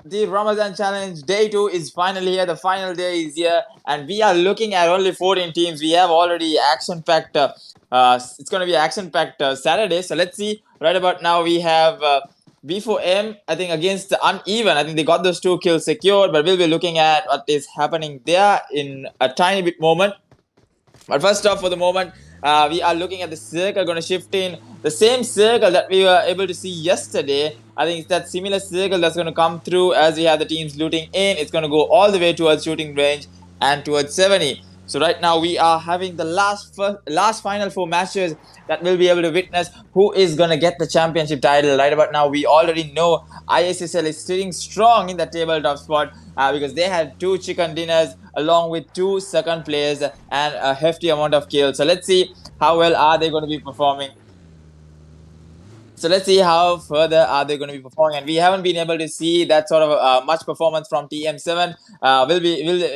The Ramadan challenge day 2 is finally here. The final day is here, and we are looking at only 14 teams. We have already action-packed. It's going to be action-packed Saturday. So let's see. Right about now, we have B4M. I think against Uneven. I think they got those 2 kills secured, but we'll be looking at what is happening there in a tiny bit moment. But first off, for the moment, we are looking at the circle going to shift in the same circle that we were able to see yesterday. I think it's that similar circle that's going to come through as we have the teams looting in. It's going to go all the way towards shooting range and towards 70. So right now we are having the last final 4 matches that we'll be able to witness who is going to get the championship title. Right about now, we already know ISSL is sitting strong in the tabletop spot because they had 2 chicken dinners along with 2 second players and a hefty amount of kills. So let's see how well are they going to be performing. So let's see how further are they going to be performing, and we haven't been able to see that sort of much performance from TM7.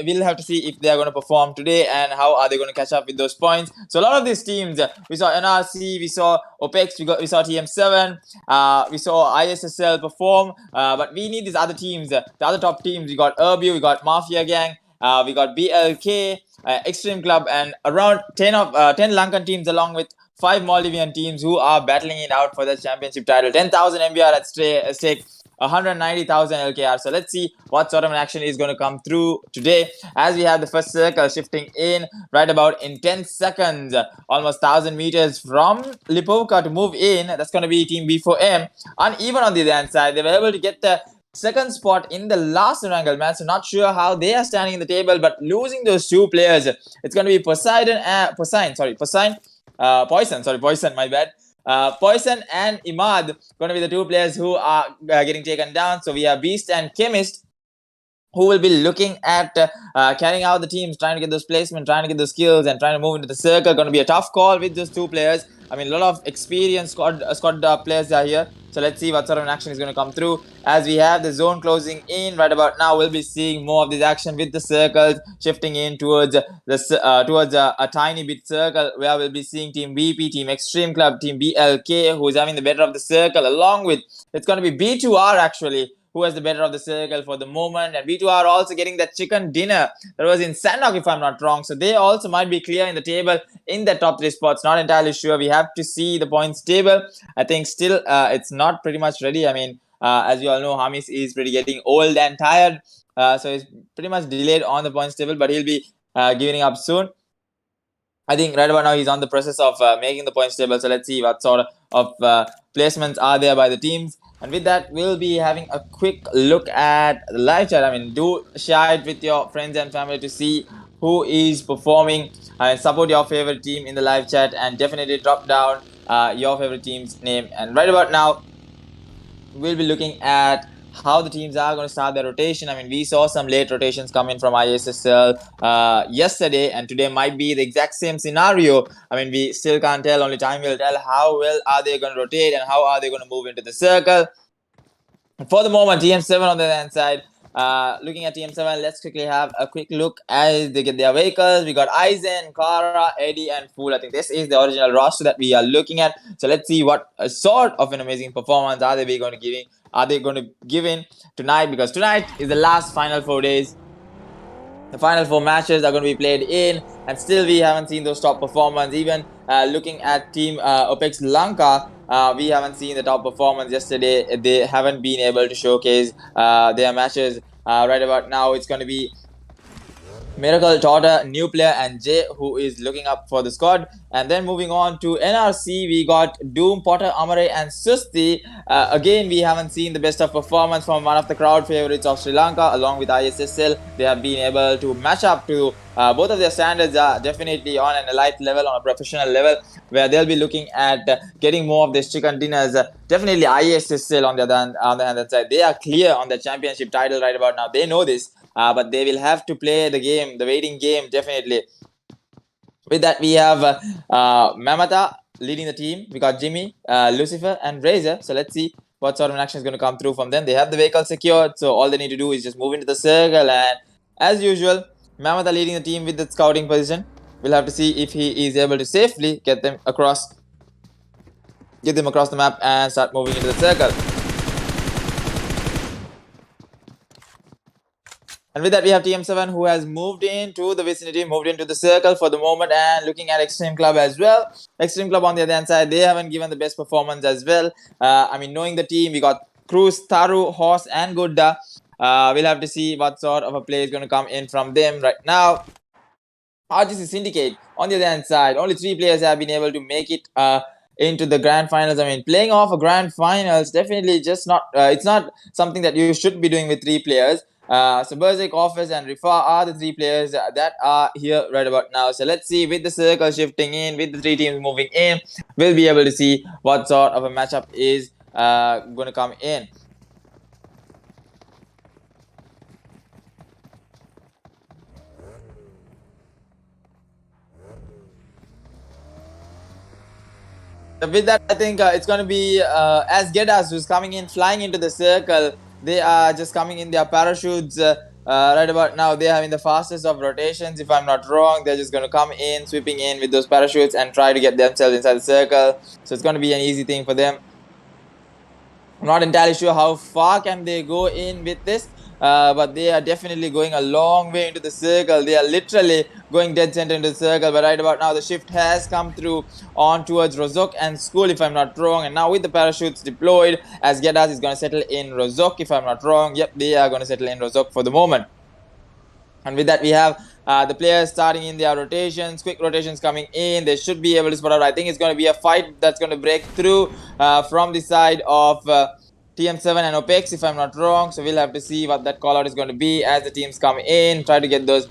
We'll have to see if they are going to perform today and how are they going to catch up with those points. So a lot of these teams, we saw NRC, we saw OPEX, we saw TM7, we saw ISSL perform, but we need these other teams, the other top teams. We got ERBIV, we got Mafia Gang, we got BLK, Xtreme Club, and around 10 Lankan teams along with 5 Maldivian teams who are battling it out for the championship title. 10,000 MBR at stake, 190,000 LKR. So let's see what sort of an action is going to come through today as we have the first circle shifting in right about in 10 seconds. Almost 1,000 meters from Lipovka to move in. That's going to be Team B4M. Uneven on the other hand side, they were able to get the second spot in the last Wrangle match. So not sure how they are standing in the table, but losing those 2 players, it's going to be Poseidon, my bad. Poison and Imad going to be the 2 players who are getting taken down. So we have Beast and Chemist who will be looking at carrying out the teams, trying to get those placements, trying to get those skills, and trying to move into the circle. Going to be a tough call with those 2 players. I mean, a lot of experienced squad players are here. So let's see what sort of an action is going to come through as we have the zone closing in right about now. We'll be seeing more of this action with the circles shifting in towards a tiny bit circle where we'll be seeing Team VP, Team Xtreme Club, Team BLK who is having the better of the circle, along with it's going to be B2R actually who has the better of the circle for the moment, and B2 are also getting that chicken dinner that was in Sandok if I'm not wrong. So they also might be clear in the table in the top 3 spots. Not entirely sure. We have to see the points table. I think still it's not pretty much ready. I mean, as you all know, Hamis is pretty getting old and tired. So he's pretty much delayed on the points table, but he'll be giving up soon. I think right about now he's on the process of making the points table. So let's see what sort of placements are there by the teams. And with that, we'll be having a quick look at the live chat. I mean, do share it with your friends and family to see who is performing, and support your favorite team in the live chat, and definitely drop down your favorite team's name. And right about now, we'll be looking at how the teams are going to start their rotation. I mean, we saw some late rotations come in from ISSL yesterday, and today might be the exact same scenario. I mean, we still can't tell. Only time will tell how well are they going to rotate and how are they going to move into the circle. For the moment, TM7 on the other hand side, looking at TM7, let's quickly have a quick look as they get their vehicles. We got Aizen, Kara, Eddie, and Fool. I think this is the original roster that we are looking at. So let's see what sort of an amazing performance are they going to give in tonight, because tonight is the last final 4 days. The final 4 matches are going to be played in, and still we haven't seen those top performance. Even looking at Team OPEX Lanka, we haven't seen the top performance yesterday. They haven't been able to showcase their matches. Right about now, it's going to be Miracle, Torta, new player, and Jay who is looking up for the squad. And then moving on to NRC, we got Doom, Potter, Amare, and Susti. Again, we haven't seen the best of performance from one of the crowd favorites of Sri Lanka along with ISSL. They have been able to match up to both of their standards are definitely on an elite level, on a professional level, where they'll be looking at getting more of these chicken dinners. Definitely ISSL on the other side, they are clear on the championship title right about now. They know this. But they will have to play the game, the waiting game, definitely. With that, we have Mamata leading the team. We got Jimmy, Lucifer, and Razor. So let's see what sort of an action is going to come through from them. They have the vehicle secured, so all they need to do is just move into the circle. And as usual, Mamata leading the team with the scouting position. We'll have to see if he is able to safely get them across the map and start moving into the circle. And with that, we have TM7 who has moved into the vicinity, moved into the circle for the moment, and looking at Xtreme Club as well. Xtreme Club on the other hand side, they haven't given the best performance as well. I mean, knowing the team, we got Cruz, Taru, Horse, and Gudda. We'll have to see what sort of a play is going to come in from them right now. RGC Syndicate on the other hand side, only 3 players have been able to make it into the grand finals. I mean, playing off a grand finals definitely just not. It's not something that you should be doing with 3 players. So Berserk, Office, and Rifa are the 3 players that are here right about now. So let's see, with the circle shifting in, with the 3 teams moving in, we'll be able to see what sort of a matchup is going to come in. With that, I think it's going to be AZGEDA who's coming in, flying into the circle. They are just coming in their parachutes right about now. They're having the fastest of rotations, if I'm not wrong. They're just going to come in, sweeping in with those parachutes and try to get themselves inside the circle. So it's going to be an easy thing for them. I'm not entirely sure how far can they go in with this. But they are definitely going a long way into the circle. They are literally going dead center into the circle. But right about now, the shift has come through on towards Rozok and School, if I'm not wrong. And now with the parachutes deployed, AZGEDA is going to settle in Rozok, if I'm not wrong. Yep, they are going to settle in Rozok for the moment. And with that, we have the players starting in their rotations, quick rotations coming in. They should be able to spot out. I think it's going to be a fight that's going to break through from the side of TM7 and OPEX, if I'm not wrong. So we'll have to see what that call out is going to be as the teams come in, try to get those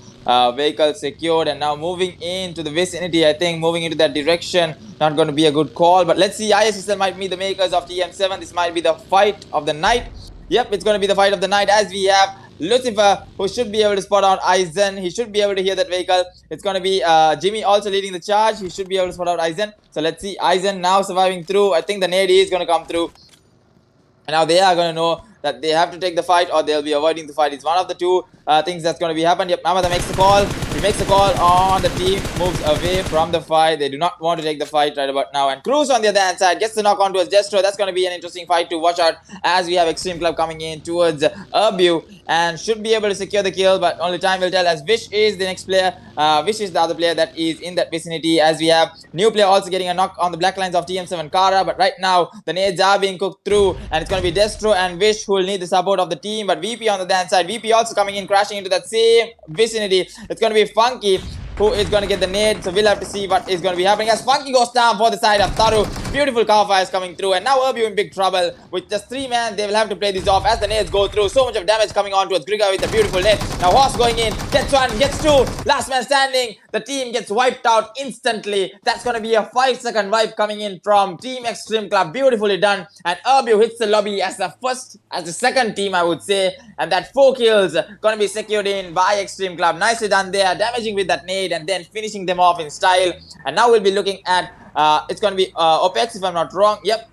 vehicles secured. And now moving into the vicinity, I think moving into that direction, not going to be a good call. But let's see, ISSL might be the makers of TM7. This might be the fight of the night. Yep, it's going to be the fight of the night as we have Lucifer, who should be able to spot out Aizen. He should be able to hear that vehicle. It's going to be Jimmy also leading the charge. He should be able to spot out Aizen. So let's see, Aizen now surviving through. I think the nade is going to come through. And now they are going to know that they have to take the fight or they'll be avoiding the fight. It's one of the 2 things that's going to be happening. Yep, Mamada makes the call. He makes the call on the team, moves away from the fight. They do not want to take the fight right about now. And Cruz on the other hand side gets the knock on towards Destro. That's going to be an interesting fight to watch out as we have Xtreme Club coming in towards ERBIV and should be able to secure the kill. But only time will tell as Vish is the next player. Vish is the other player that is in that vicinity as we have new player also getting a knock on the black lines of TM7 Kara. But right now, the nades are being cooked through and it's going to be Destro and Vish who will need the support of the team. But VP on the other side, VP also coming in, crashing into that same vicinity. It's going to be Funky who is going to get the nade. So we'll have to see what is going to be happening as Funky goes down for the side of Taru. Beautiful cover fires coming through. And now ERBIV in big trouble. With just 3 men, they will have to play this off as the nades go through. So much of damage coming on towards Grigor with a beautiful nade. Now Horse going in. Gets 1, gets 2. Last man standing. The team gets wiped out instantly. That's going to be a 5-second wipe coming in from Team Xtreme Club. Beautifully done. And ERBIV hits the lobby as the second team, I would say. And that 4 kills going to be secured in by Xtreme Club. Nicely done there. Damaging with that nade and then finishing them off in style. And now we'll be looking at it's going to be OPEX, if I'm not wrong. Yep,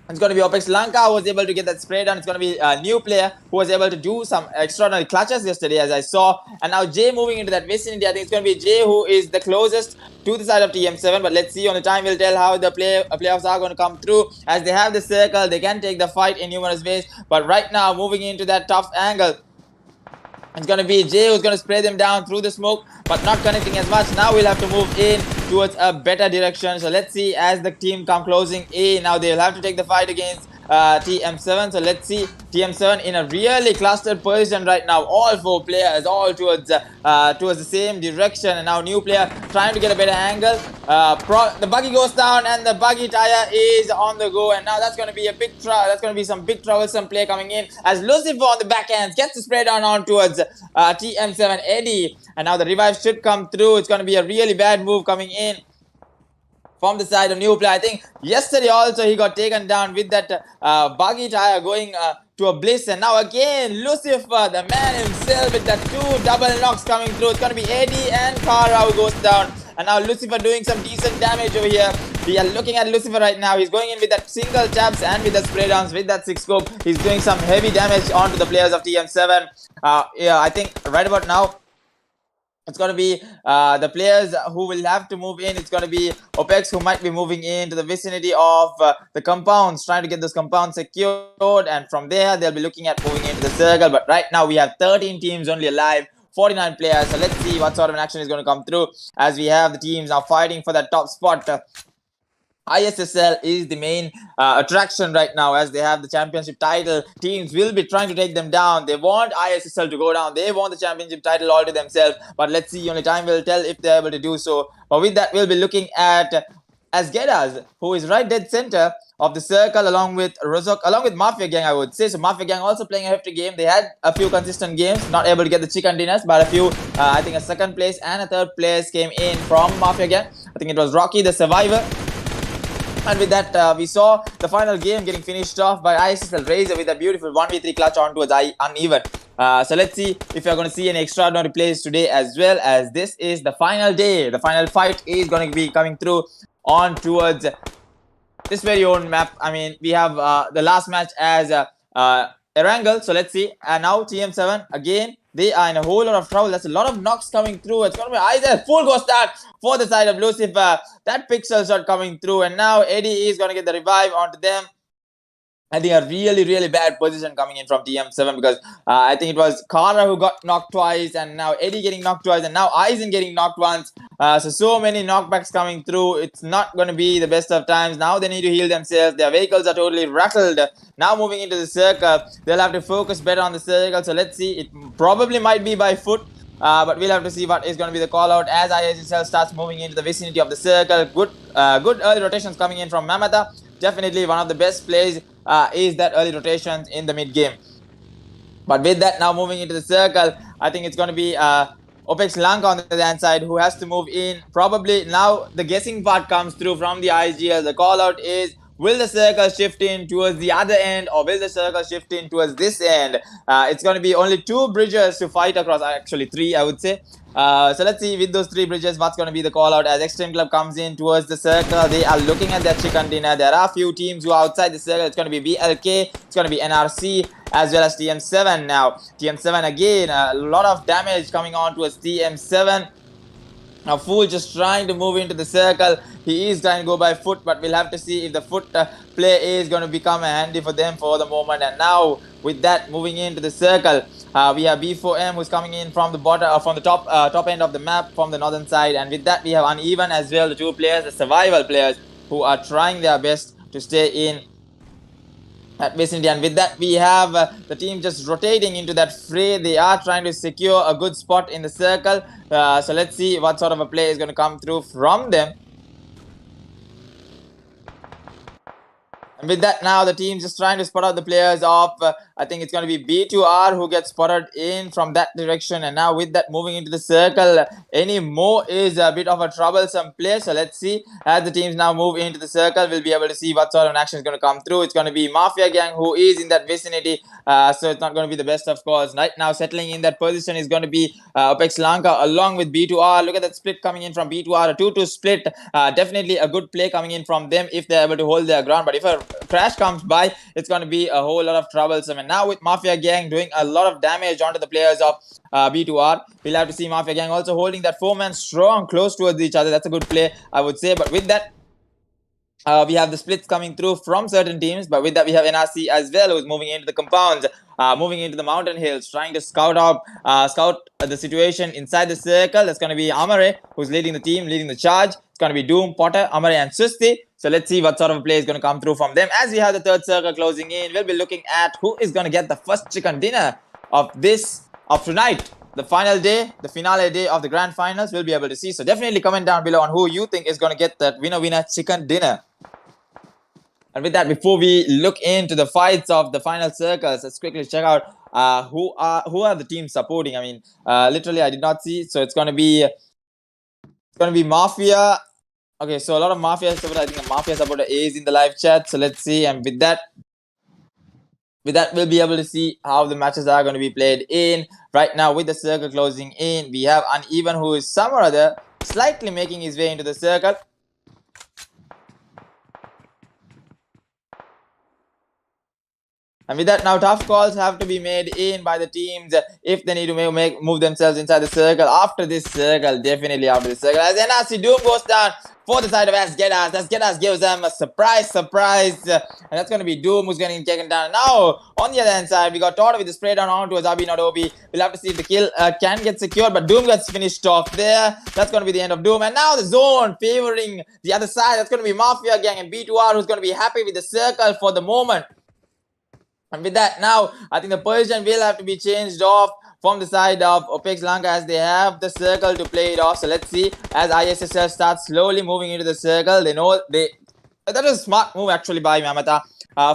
it's going to be OPEX. Lanka who was able to get that spray done. It's going to be a new player who was able to do some extraordinary clutches yesterday, as I saw. And now Jay moving into that vicinity. I think it's going to be Jay who is the closest to the side of TM7. But let's see, on the time will tell how the playoffs are going to come through. As they have the circle, they can take the fight in numerous ways. But right now, moving into that tough angle, it's going to be Jay who's going to spray them down through the smoke, but not connecting as much. Now we'll have to move in towards a better direction. So let's see as the team come closing in. Now they'll have to take the fight against TM7. So let's see TM7 in a really clustered position right now. All 4 players all towards the same direction. And now new player trying to get a better angle. The buggy goes down and the buggy tire is on the go. And now that's going to be a big trouble. That's going to be some big troublesome play coming in as Lucifer on the backhand gets the spray down on towards TM7 Eddie. And now the revive should come through. It's going to be a really bad move coming in from the side of new player. I think yesterday also he got taken down with that buggy tire going to a bliss. And now again Lucifer, the man himself, with that 2 double knocks coming through. It's going to be Eddie and Kara who goes down. And now Lucifer doing some decent damage over here. We are looking at Lucifer right now. He's going in with that single taps and with the spray downs with that 6 scope. He's doing some heavy damage onto the players of TM7. Yeah, I think right about now It's going to be the players who will have to move in. It's going to be OPEX who might be moving into the vicinity of the compounds, trying to get those compounds secured. And from there, they'll be looking at moving into the circle. But right now, we have 13 teams only alive, 49 players. So let's see what sort of an action is going to come through as we have the teams now fighting for that top spot. ISSL is the main attraction right now as they have the championship title. Teams will be trying to take them down. They want ISSL to go down. They want the championship title all to themselves. But let's see, only time will tell if they're able to do so. But with that, we'll be looking at AZGEDA, who is right dead center of the circle along with Rozok, along with Mafia Gang, I would say. So Mafia Gang also playing a hefty game. They had a few consistent games, not able to get the chicken dinners, but a few, I think a second place and a third place came in from Mafia Gang. I think it was Rocky, the survivor. And with that, we saw the final game getting finished off by ISSL Razor with a beautiful 1v3 clutch on towards UnEven. So let's see if you're going to see any extraordinary plays today as well, as this is the final day. The final fight is going to be coming through on towards this very own map. I mean, we have the last match as Erangel. So let's see. And now TM7 again. They are in a whole lot of trouble. There's a lot of knocks coming through. It's going to be ISSL full go start for the side of Lucifer. That pixel shot coming through. And now Eddie is going to get the revive onto them. I think a really bad position coming in from TM7 because I think it was Kara who got knocked twice, and now Eddie getting knocked twice, and now Aizen getting knocked once. So many knockbacks coming through. It's not going to be the best of times. Now they need to heal themselves. Their vehicles are totally rattled. Now moving into the circle, they'll have to focus better on the circle. So let's see. It probably might be by foot. But we'll have to see what is going to be the call out as IHITxERBIV starts moving into the vicinity of the circle. Good early rotations coming in from Mamata. Definitely one of the best plays is that early rotations in the mid game. But with that, now moving into the circle, I think it's going to be OPEX Lanka on the other hand side who has to move in. Probably now the guessing part comes through from the IGL. The call out is, will the circle shift in towards the other end, or will the circle shift in towards this end? It's going to be only 2 bridges to fight across, actually 3 I would say. So let's see with those 3 bridges what's going to be the call out as Xtreme Club comes in towards the circle. They are looking at their chicken dinner. There are a few teams who are outside the circle. It's going to be BLK, it's going to be NRC, as well as TM7 now. TM7 again, a lot of damage coming on towards TM7. Now Fool just trying to move into the circle. He is trying to go by foot, but we'll have to see if the foot play is going to become handy for them for the moment. And now with that, moving into the circle, we have B4m who's coming in from the bottom, from the top end of the map from the northern side. And with that, we have UnEven as well, the 2 players, the survival players who are trying their best to stay in that vicinity. And with that, we have the team just rotating into that fray. They are trying to secure a good spot in the circle. So let's see what sort of a play is going to come through from them. And with that, now the team just trying to spot out the players of, I think it's going to be B2R who gets spotted in from that direction. And now with that, moving into the circle, any more is a bit of a troublesome play. So let's see as the teams now move into the circle, we'll be able to see what sort of an action is going to come through. It's going to be Mafia Gang who is in that vicinity. So it's not going to be the best of course. Right now, settling in that position is going to be OPEX Lanka along with B2R. Look at that split coming in from B2R, a 2-2 split. Definitely a good play coming in from them if they're able to hold their ground. But if a crash comes by, it's going to be a whole lot of troublesome. And now with Mafia Gang doing a lot of damage onto the players of B2R, we'll have to see Mafia Gang also holding that 4-man strong close towards each other. That's a good play, I would say. But with that, we have the splits coming through from certain teams, but with that we have NRC as well, who's moving into the compounds, moving into the mountain hills, trying to scout the situation inside the circle. That's going to be Amare, who's leading the team, leading the charge. It's going to be Doom, Potter, Amare, and Susti. So let's see what sort of a play is going to come through from them. As we have the third circle closing in, we'll be looking at who is going to get the first chicken dinner of tonight. The final day, the finale day of the grand finals, we'll be able to see. So definitely comment down below on who you think is going to get that winner chicken dinner. And with that, before we look into the fights of the final circles, let's quickly check out who are the teams supporting. I mean, literally, I did not see. So it's going to be Mafia. Okay, so a lot of Mafia support. I think a Mafia supporter is in the live chat. So let's see. And with that, we'll be able to see how the matches are going to be played in. Right now, with the circle closing in, we have UnEven, who is some or other slightly making his way into the circle. And with that, now tough calls have to be made in by the teams if they need to move themselves inside the circle. After this circle, definitely after this circle, as NRC Doom goes down for the side of AZGEDA. AZGEDA gives them a surprise, and that's going to be Doom who's getting taken down. Now, on the other hand side, we got Toto with the spray down on towards RB, not OP. We'll have to see if the kill can get secured, but Doom gets finished off there. That's going to be the end of Doom. And now the zone favoring the other side. That's going to be Mafia gang and B2R, who's going to be happy with the circle for the moment. And with that, now I think the position will have to be changed off from the side of OPEX Lanka as they have the circle to play it off. So let's see as ISSL starts slowly moving into the circle. They know that was a smart move actually by Mamata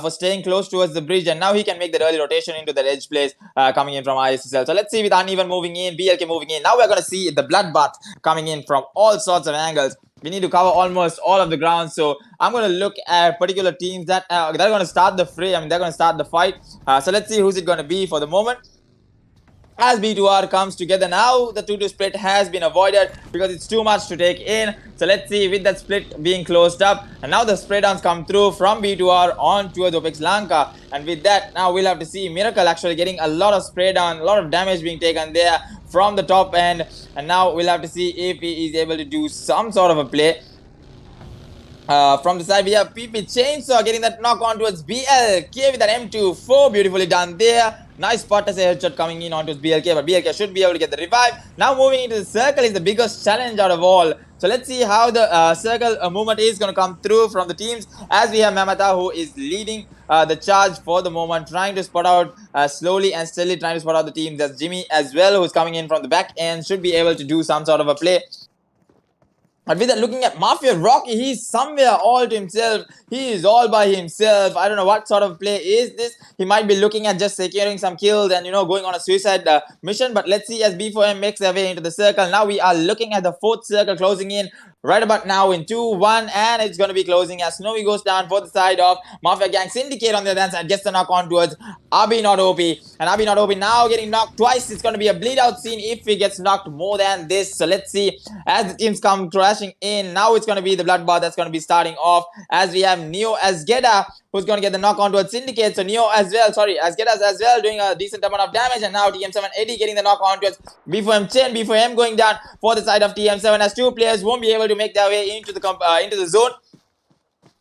for staying close towards the bridge, and now he can make that early rotation into the edge plays coming in from ISSL. So let's see with Uneven moving in, BLK moving in. Now we're going to see the bloodbath coming in from all sorts of angles. We need to cover almost all of the ground, so I'm going to look at particular teams that they're going to start the fray. I mean, they're going to start the fight. So let's see who's it going to be for the moment. As B2R comes together now, the 2-2 split has been avoided because it's too much to take in. So let's see with that split being closed up. And now the spray downs come through from B2R on towards OPEX Lanka. And with that, now we'll have to see Miracle actually getting a lot of spray down, a lot of damage being taken there from the top end. And now we'll have to see if he is able to do some sort of a play. From the side, we have PP Chainsaw getting that knock on towards BLK with that M24. Beautifully done there. Nice spot as a headshot coming in onto BLK, but BLK should be able to get the revive. Now moving into the circle is the biggest challenge out of all. So let's see how the circle movement is going to come through from the teams, as we have Mamata who is leading the charge for the moment, trying to spot out slowly and steadily trying to spot out the teams. There's Jimmy as well, who's coming in from the back end, should be able to do some sort of a play. But with that, looking at Mafia Rocky, he's somewhere all to himself. He is all by himself. I don't know what sort of play is this. He might be looking at just securing some kills and, going on a suicide mission. But let's see as B4m makes their way into the circle. Now we are looking at the fourth circle closing in right about now in 2-1. And it's going to be closing as Snowy goes down for the side of Mafia Gang. Syndicate on the other side gets the knock on towards RB not OP. And RB not OP now getting knocked twice. It's going to be a bleed out scene if he gets knocked more than this. So let's see as the teams come crashing in. Now it's going to be the bloodbath that's going to be starting off as we have Neo AZGEDA who's going to get the knock on towards Syndicate. So Neo as well, AZGEDA as well doing a decent amount of damage, and now TM7 Eddie getting the knock on towards B4m Chain. B4m going down for the side of TM7 as two players won't be able to make their way into the zone.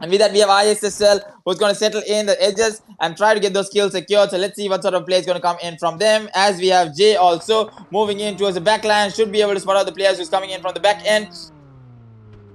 And with that, we have ISSL who's going to settle in the edges and try to get those kills secured. So let's see what sort of play is going to come in from them. As we have Jay also moving in towards the back line, should be able to spot out the players who's coming in from the back end.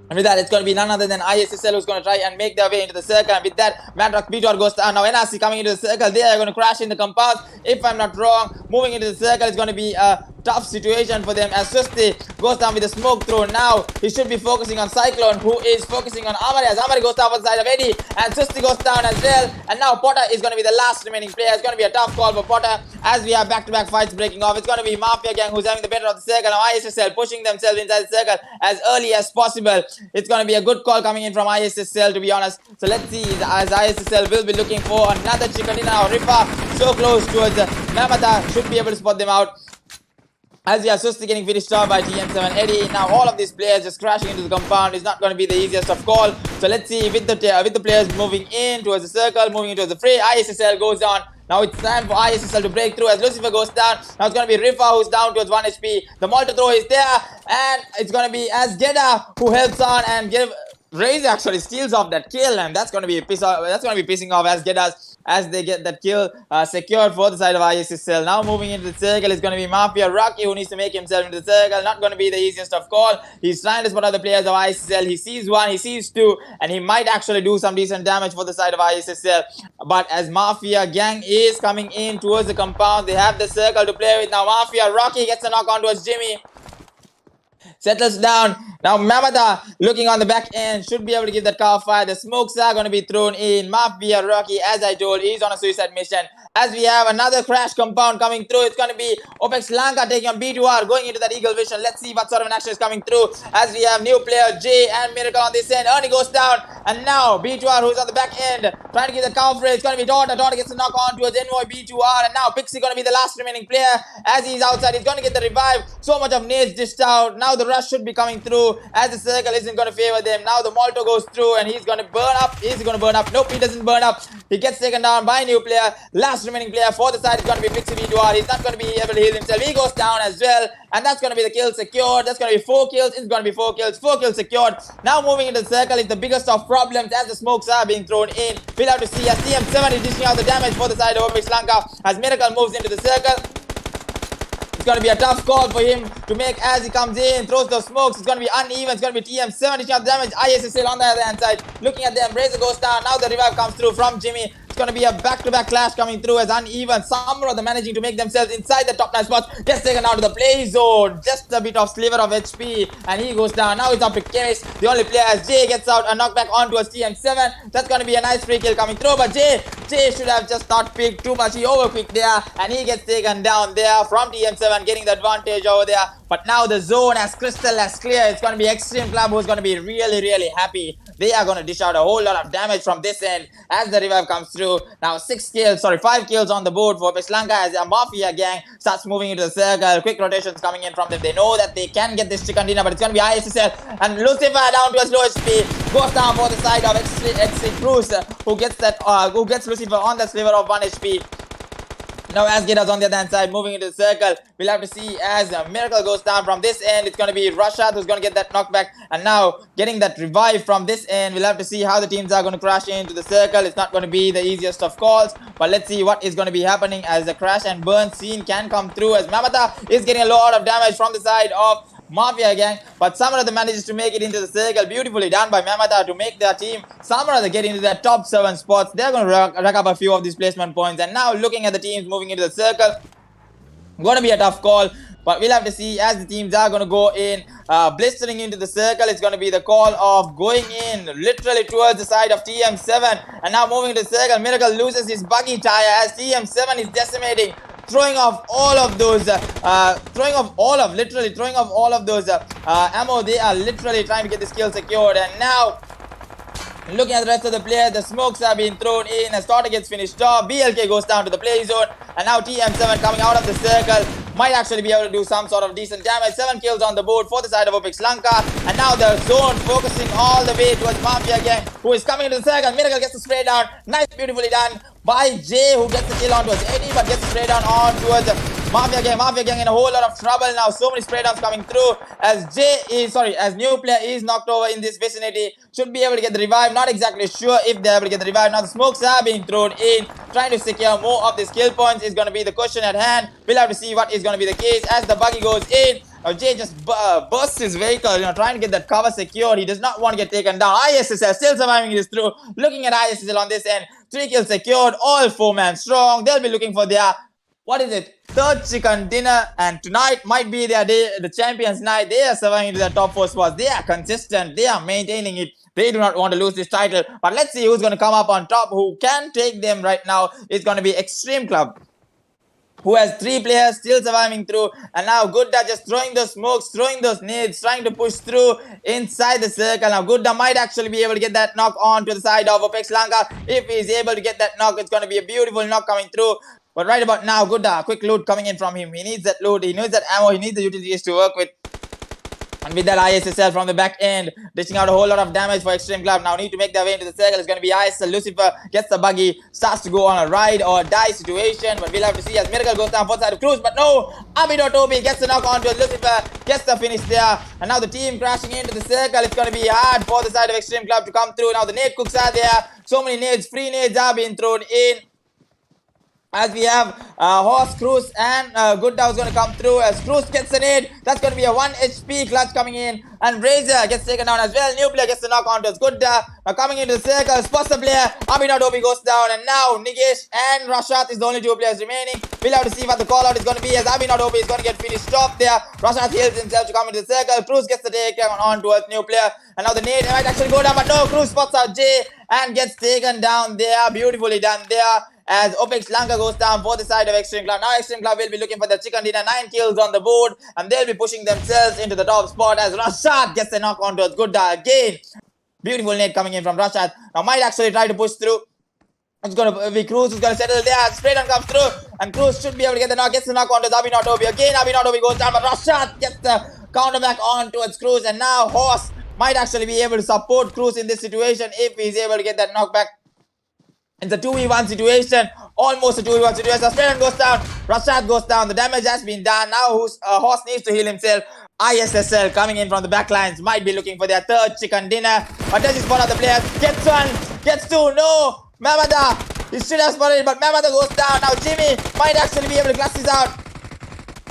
And with that, it's going to be none other than ISSL who's going to try and make their way into the circle. And with that, Madrock B2R goes down. Now NRC coming into the circle. They are going to crash in the compound. If I'm not wrong, moving into the circle is going to be a tough situation for them. As Susti goes down with a smoke throw. Now he should be focusing on Cyclone, who is focusing on Amari. As Amari goes down on the side of Eddie, and Susti goes down as well. And now Potter is going to be the last remaining player. It's going to be a tough call for Potter as we have back-to-back fights breaking off. It's going to be Mafia Gang who's having the better of the circle. Now ISSL pushing themselves inside the circle as early as possible. It's going to be a good call coming in from ISSL, to be honest. So let's see as ISSL will be looking for another chicken dinner or Rifa so close towards Namata. Should be able to spot them out. As we are Susti getting finished off by TM7 Eddie. Now all of these players just crashing into the compound is not going to be the easiest of call. So let's see with the players moving in towards the circle, moving into the fray. ISSL goes on. Now it's time for ISSL to break through as Lucifer goes down. Now it's going to be Rifa who's down towards 1 HP. The Molter throw is there, and it's going to be AZGEDA who helps on and Raze actually steals off that kill, and that's going to be pissing off AZGEDA as they get that kill secured for the side of ISSL. Now moving into the circle is going to be Mafia Rocky who needs to make himself into the circle. Not going to be the easiest of call. He's trying to spot out the players of ISSL. He sees one, he sees two, and he might actually do some decent damage for the side of ISSL. But as Mafia Gang is coming in towards the compound, they have the circle to play with. Now Mafia Rocky gets a knock on towards Jimmy. Settles down. Now Mamata looking on the back end should be able to give that cover fire. The smokes are going to be thrown in. Mafia Rocky, as I told, is on a suicide mission as we have another crash compound coming through. It's going to be OPEX Lanka taking on B2R, going into that Eagle Vision. Let's see what sort of an action is coming through, as we have new player J and Miracle on this end. Ernie goes down, and now B2R, who's on the back end, trying to get the coverage. It's going to be Dota. Dota gets a knock on towards Envoy B2R, and now Pixie going to be the last remaining player. As he's outside, he's going to get the revive. So much of nades dished out. Now the rush should be coming through, as the circle isn't going to favor them. Now the Molto goes through, and he's going to burn up. Is he going to burn up? Nope, he doesn't burn up. He gets taken down by a new player. Last remaining player for the side is going to be Pixie B2R. He's not going to be able to heal himself. He goes down as well, and that's going to be the kill secured. That's going to be 4 kills. It's going to be 4 kills. 4 kills secured. Now moving into the circle is the biggest of problems, as the smokes are being thrown in. We'll have to see as TM7 is dishing out the damage for the side of OPEX Lanka, as Miracle moves into the circle. It's going to be a tough call for him to make as he comes in, throws those smokes. It's going to be uneven. It's going to be TM7 dishing out the damage. ISSL on the other hand side, looking at them. Razor goes down. Now the revive comes through from Jimmy. It's going to be a back-to-back clash coming through as uneven. Some of them managing to make themselves inside the top 9 spots. Gets taken out to the play zone. Just a bit of sliver of HP, and he goes down. Now it's up to Chemist, the only player, as Jay gets out a knockback onto a TM7. That's going to be a nice free kill coming through, but Jay should have just not picked too much. He overpicked there, and he gets taken down there from TM7, getting the advantage over there. But now the zone as crystal as clear. It's going to be Xtreme Club who's going to be really happy. They are going to dish out a whole lot of damage from this end as the revive comes through. Now 5 kills on the board for OPEX Lanka, as a Mafia gang starts moving into the circle. Quick rotations coming in from them. They know that they can get this chicken dinner, but it's going to be ISSL, and Lucifer down to his low HP goes down for the side of Xtreme Bruce, who gets Lucifer on the sliver of 1 HP. Now AZGEDA's on the other hand side, moving into the circle. We'll have to see as Miracle goes down from this end. It's going to be Rashad who's going to get that knockback, and now getting that revive from this end. We'll have to see how the teams are going to crash into the circle. It's not going to be the easiest of calls, but let's see what is going to be happening as the crash and burn scene can come through, as Mamata is getting a lot of damage from the side of Mafia gang, but Samarada manages to make it into the circle. Beautifully done by Mamata to make their team Samarada get into their top 7 spots. They're going to rack up a few of these placement points, and now looking at the teams moving into the circle, going to be a tough call, but we'll have to see as the teams are going to go in, blistering into the circle. It's going to be the call of going in literally towards the side of TM7, and now moving to the circle. Miracle loses his buggy tire as TM7 is decimating, throwing off all of those ammo. They are literally trying to get this kill secured, and now looking at the rest of the players, the smokes have been thrown in as Tota gets finished off. BLK goes down to the play zone, and now TM7 coming out of the circle might actually be able to do some sort of decent damage. 7 kills on the board for the side of OPEX Lanka, and now the zone focusing all the way towards Mafia gang, who is coming into the circle. Miracle gets the spray down. Nice, beautifully done by Jay, who gets the kill on towards Eddie, but gets the spray down on towards Mafia gang. Mafia gang in a whole lot of trouble now. So many spray downs coming through as new player is knocked over in this vicinity. Should be able to get the revive. Not exactly sure if they're able to get the revive. Now the smokes are being thrown in, trying to secure more of these kill points is going to be the question at hand. We'll have to see what is going to be the case as the buggy goes in. Jay just bursts his vehicle, trying to get that cover secured. He does not want to get taken down. ISSL still surviving this through. Looking at ISSL on this end, 3 kills secured, all 4-man strong. They'll be looking for their, 3rd chicken dinner, and tonight might be their day, the champions night. They are surviving into their top 4 spots. They are consistent. They are maintaining it. They do not want to lose this title. But let's see who's going to come up on top. Who can take them right now is going to be Xtreme Club, who has 3 players still surviving through, and now Gudda just throwing those smokes, throwing those nades, trying to push through inside the circle. Now Gudda might actually be able to get that knock on to the side of OPEX Lanka. If he's able to get that knock, it's going to be a beautiful knock coming through. But right about now, Gudda, quick loot coming in from him. He needs that loot, he needs that ammo, he needs the utilities to work with. And with that ISSL from the back end, dishing out a whole lot of damage for Xtreme Club. Now need to make their way into the circle. It's going to be ISSL. Lucifer gets the buggy, starts to go on a ride or die situation. But we'll have to see as Miracle goes down 4th side of Cruz. But no, Abidot gets the knock on to Lucifer, gets the finish there. And now the team crashing into the circle. It's going to be hard for the side of Xtreme Club to come through. Now the nade cooks are there. So many nades, free nades are being thrown in, as we have Horse, Cruz, and Gudda is going to come through as Cruz gets the nade. That's going to be a 1 HP clutch coming in, and Razor gets taken down as well. New player gets the knock on to Gudda. Now coming into the circle, spots the player. Abhinav goes down, and now Nigesh and Rashad is the only 2 players remaining. We'll have to see what the call out is going to be, as Abhinav is going to get finished off there. Rashad heals himself to come into the circle. Cruz gets the take on towards new player, and now the nade might actually go down, but no, Cruz spots out Jay and gets taken down there. Beautifully done there. as OPEX Lanka goes down for the side of Xtreme Club. Now Xtreme Club will be looking for the chicken dinner, 9 kills on the board, and they'll be pushing themselves into the top spot as Rashad gets the knock onto a good again. Beautiful nade coming in from Rashad. Now might actually try to push through. It's going to be Cruz who's going to settle there. Straight on comes through, and Cruz should be able to get the knock. Gets the knock onto Abinatobi. Again, Abinatobi goes down, but Rashad gets the counter back on towards Cruz, and now Horse might actually be able to support Cruz in this situation if he's able to get that knockback. It's a 2v1 situation, almost a 2v1 situation. Straight on goes down, Rashad goes down. The damage has been done. Now Horse needs to heal himself. ISSL coming in from the backlines might be looking for their third chicken dinner. But does he spot out the players? Gets one, gets two, no! Mamada, he should have spotted it, but Mamada goes down. Now Jimmy might actually be able to clutch this out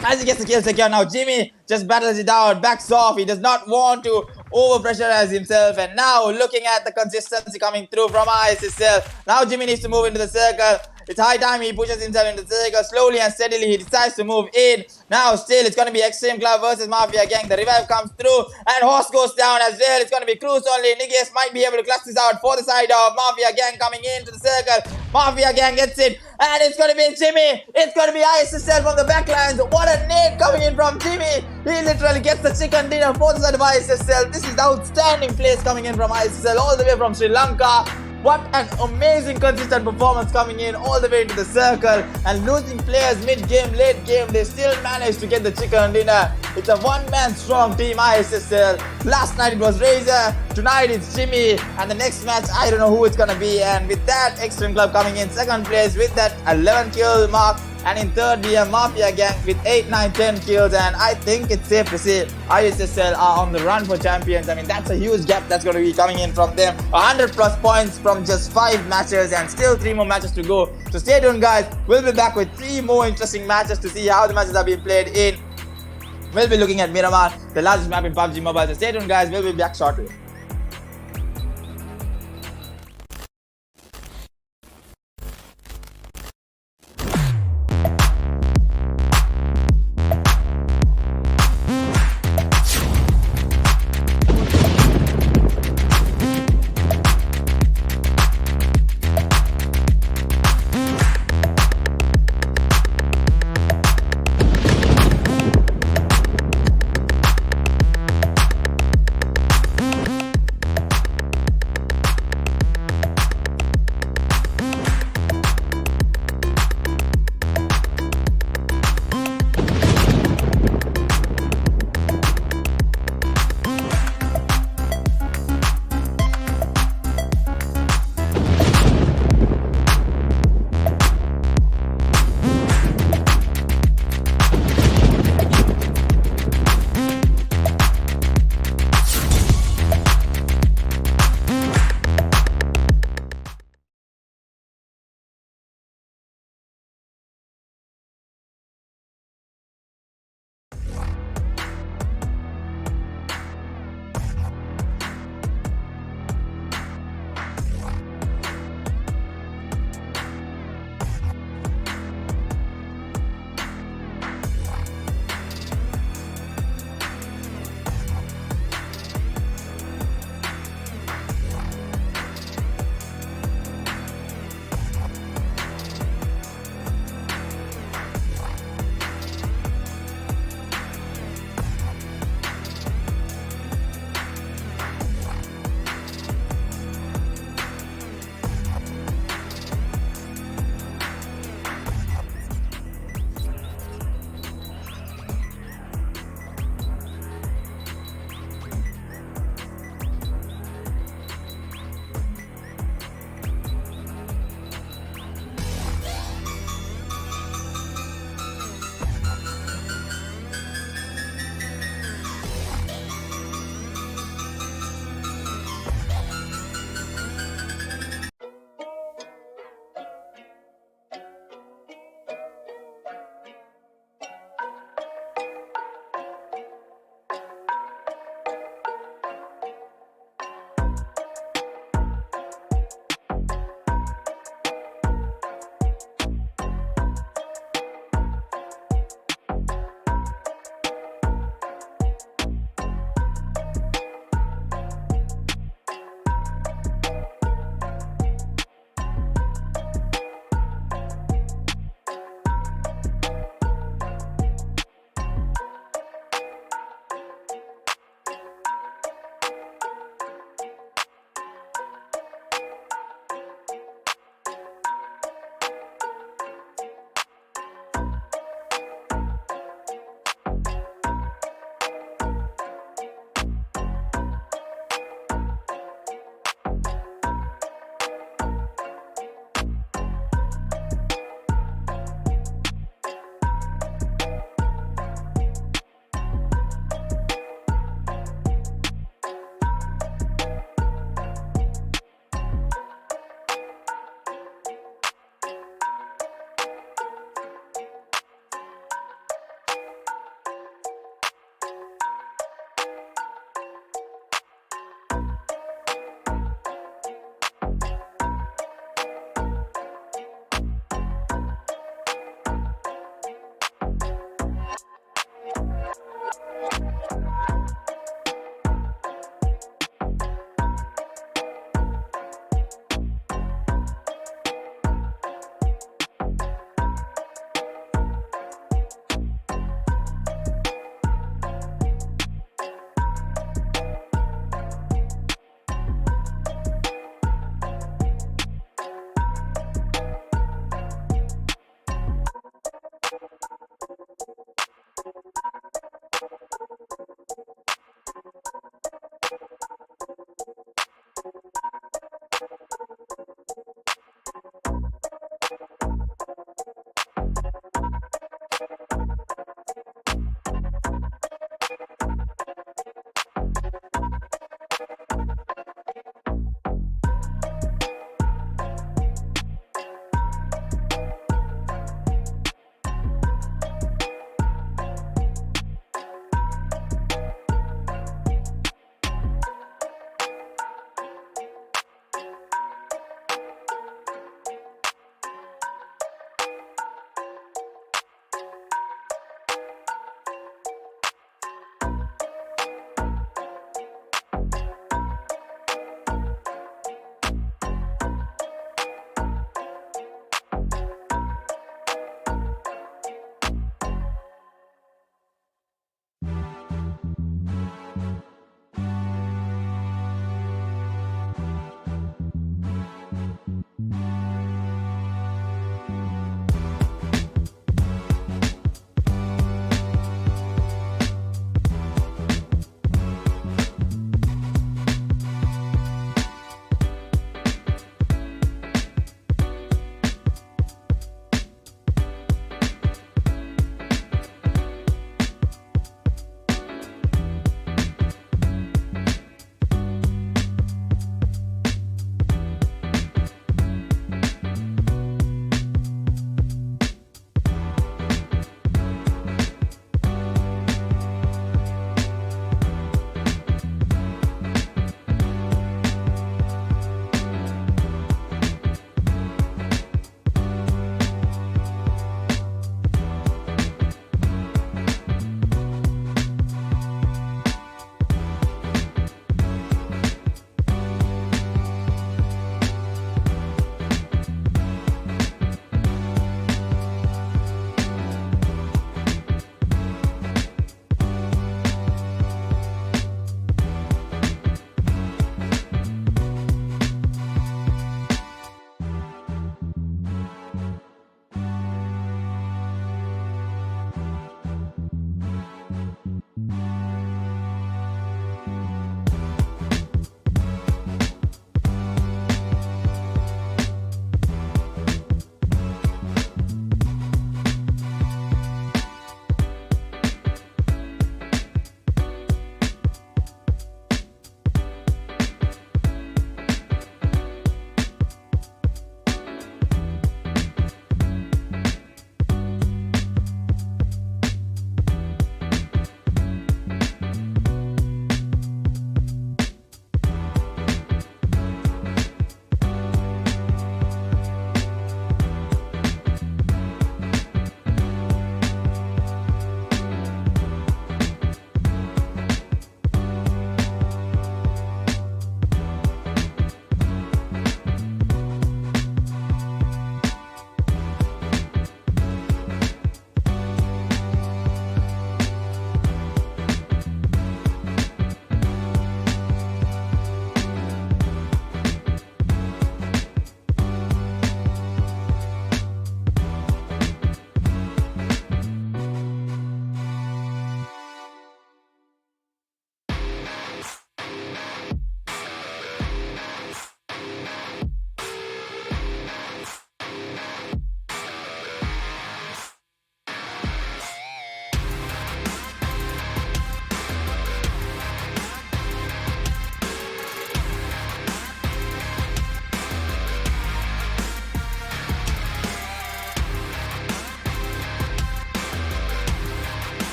as he gets the kill secure. Now Jimmy just battles it out, backs off. He does not want to overpressurize himself, and now looking at the consistency coming through from ISSL. Now Jimmy needs to move into the circle. It's high time he pushes himself into the circle. Slowly and steadily he decides to move in. Now still it's going to be Xtreme Club versus Mafia gang. The revive comes through and Horse goes down as well. It's going to be Cruz only. Nigas might be able to clutch this out for the side of Mafia gang coming into the circle. Mafia gang gets it, and it's going to be Jimmy. It's going to be ISSL from the backlines. What a nade coming in from Jimmy. He literally gets the chicken dinner for the side of ISSL. This is the outstanding plays coming in from ISSL all the way from Sri Lanka. What an amazing consistent performance coming in all the way into the circle, and losing players mid-game, late game, they still managed to get the chicken dinner. It's a one-man strong team ISSL. Last night it was Razor, tonight it's Jimmy, and the next match I don't know who it's gonna be. And with that, Xtreme Club coming in second place with that 11 kill mark, and in third we have Mafia gang with 8, 9, 10 kills. And I think it's safe to say ISSL are on the run for champions. I mean, that's a huge gap that's going to be coming in from them. 100 plus points from just 5 matches, and still 3 more matches to go. So stay tuned guys, we'll be back with 3 more interesting matches to see how the matches are being played in. We'll be looking at Miramar, the largest map in PUBG Mobile. So stay tuned guys, we'll be back shortly.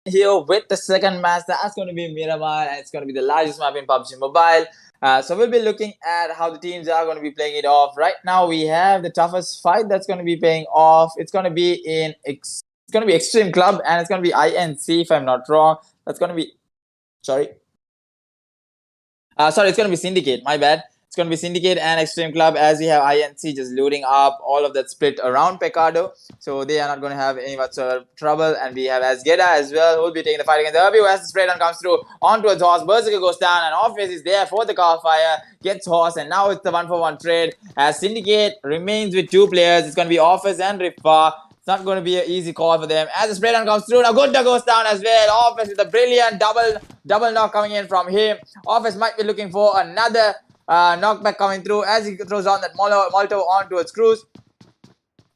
here with the second match. That's going to be Miramar, and it's going to be the largest map in PUBG Mobile. So we'll be looking at how the teams are going to be playing it off. Right now, we have the toughest fight that's going to be paying off. It's going to be in it's going to be Xtreme Club, and it's going to be INC if I'm not wrong. That's going to be sorry. Sorry, it's going to be Syndicate. My bad. It's going to be Syndicate and Xtreme Club, as we have INC just looting up all of that split around Pecado. So they are not going to have any whatsoever trouble. And we have AZGEDA as well, who will be taking the fight against ERBIV as the spray down comes through onto its horse. Berserker goes down, and Office is there for the car fire, gets horse, and now it's the 1-for-1 trade. As Syndicate remains with two players, it's going to be Office and Rifa. It's not going to be an easy call for them. As the spray down comes through, now Gutta goes down as well. Office with a brilliant double knock coming in from him. Office might be looking for another knockback coming through as he throws on that Molotov onto its cruise.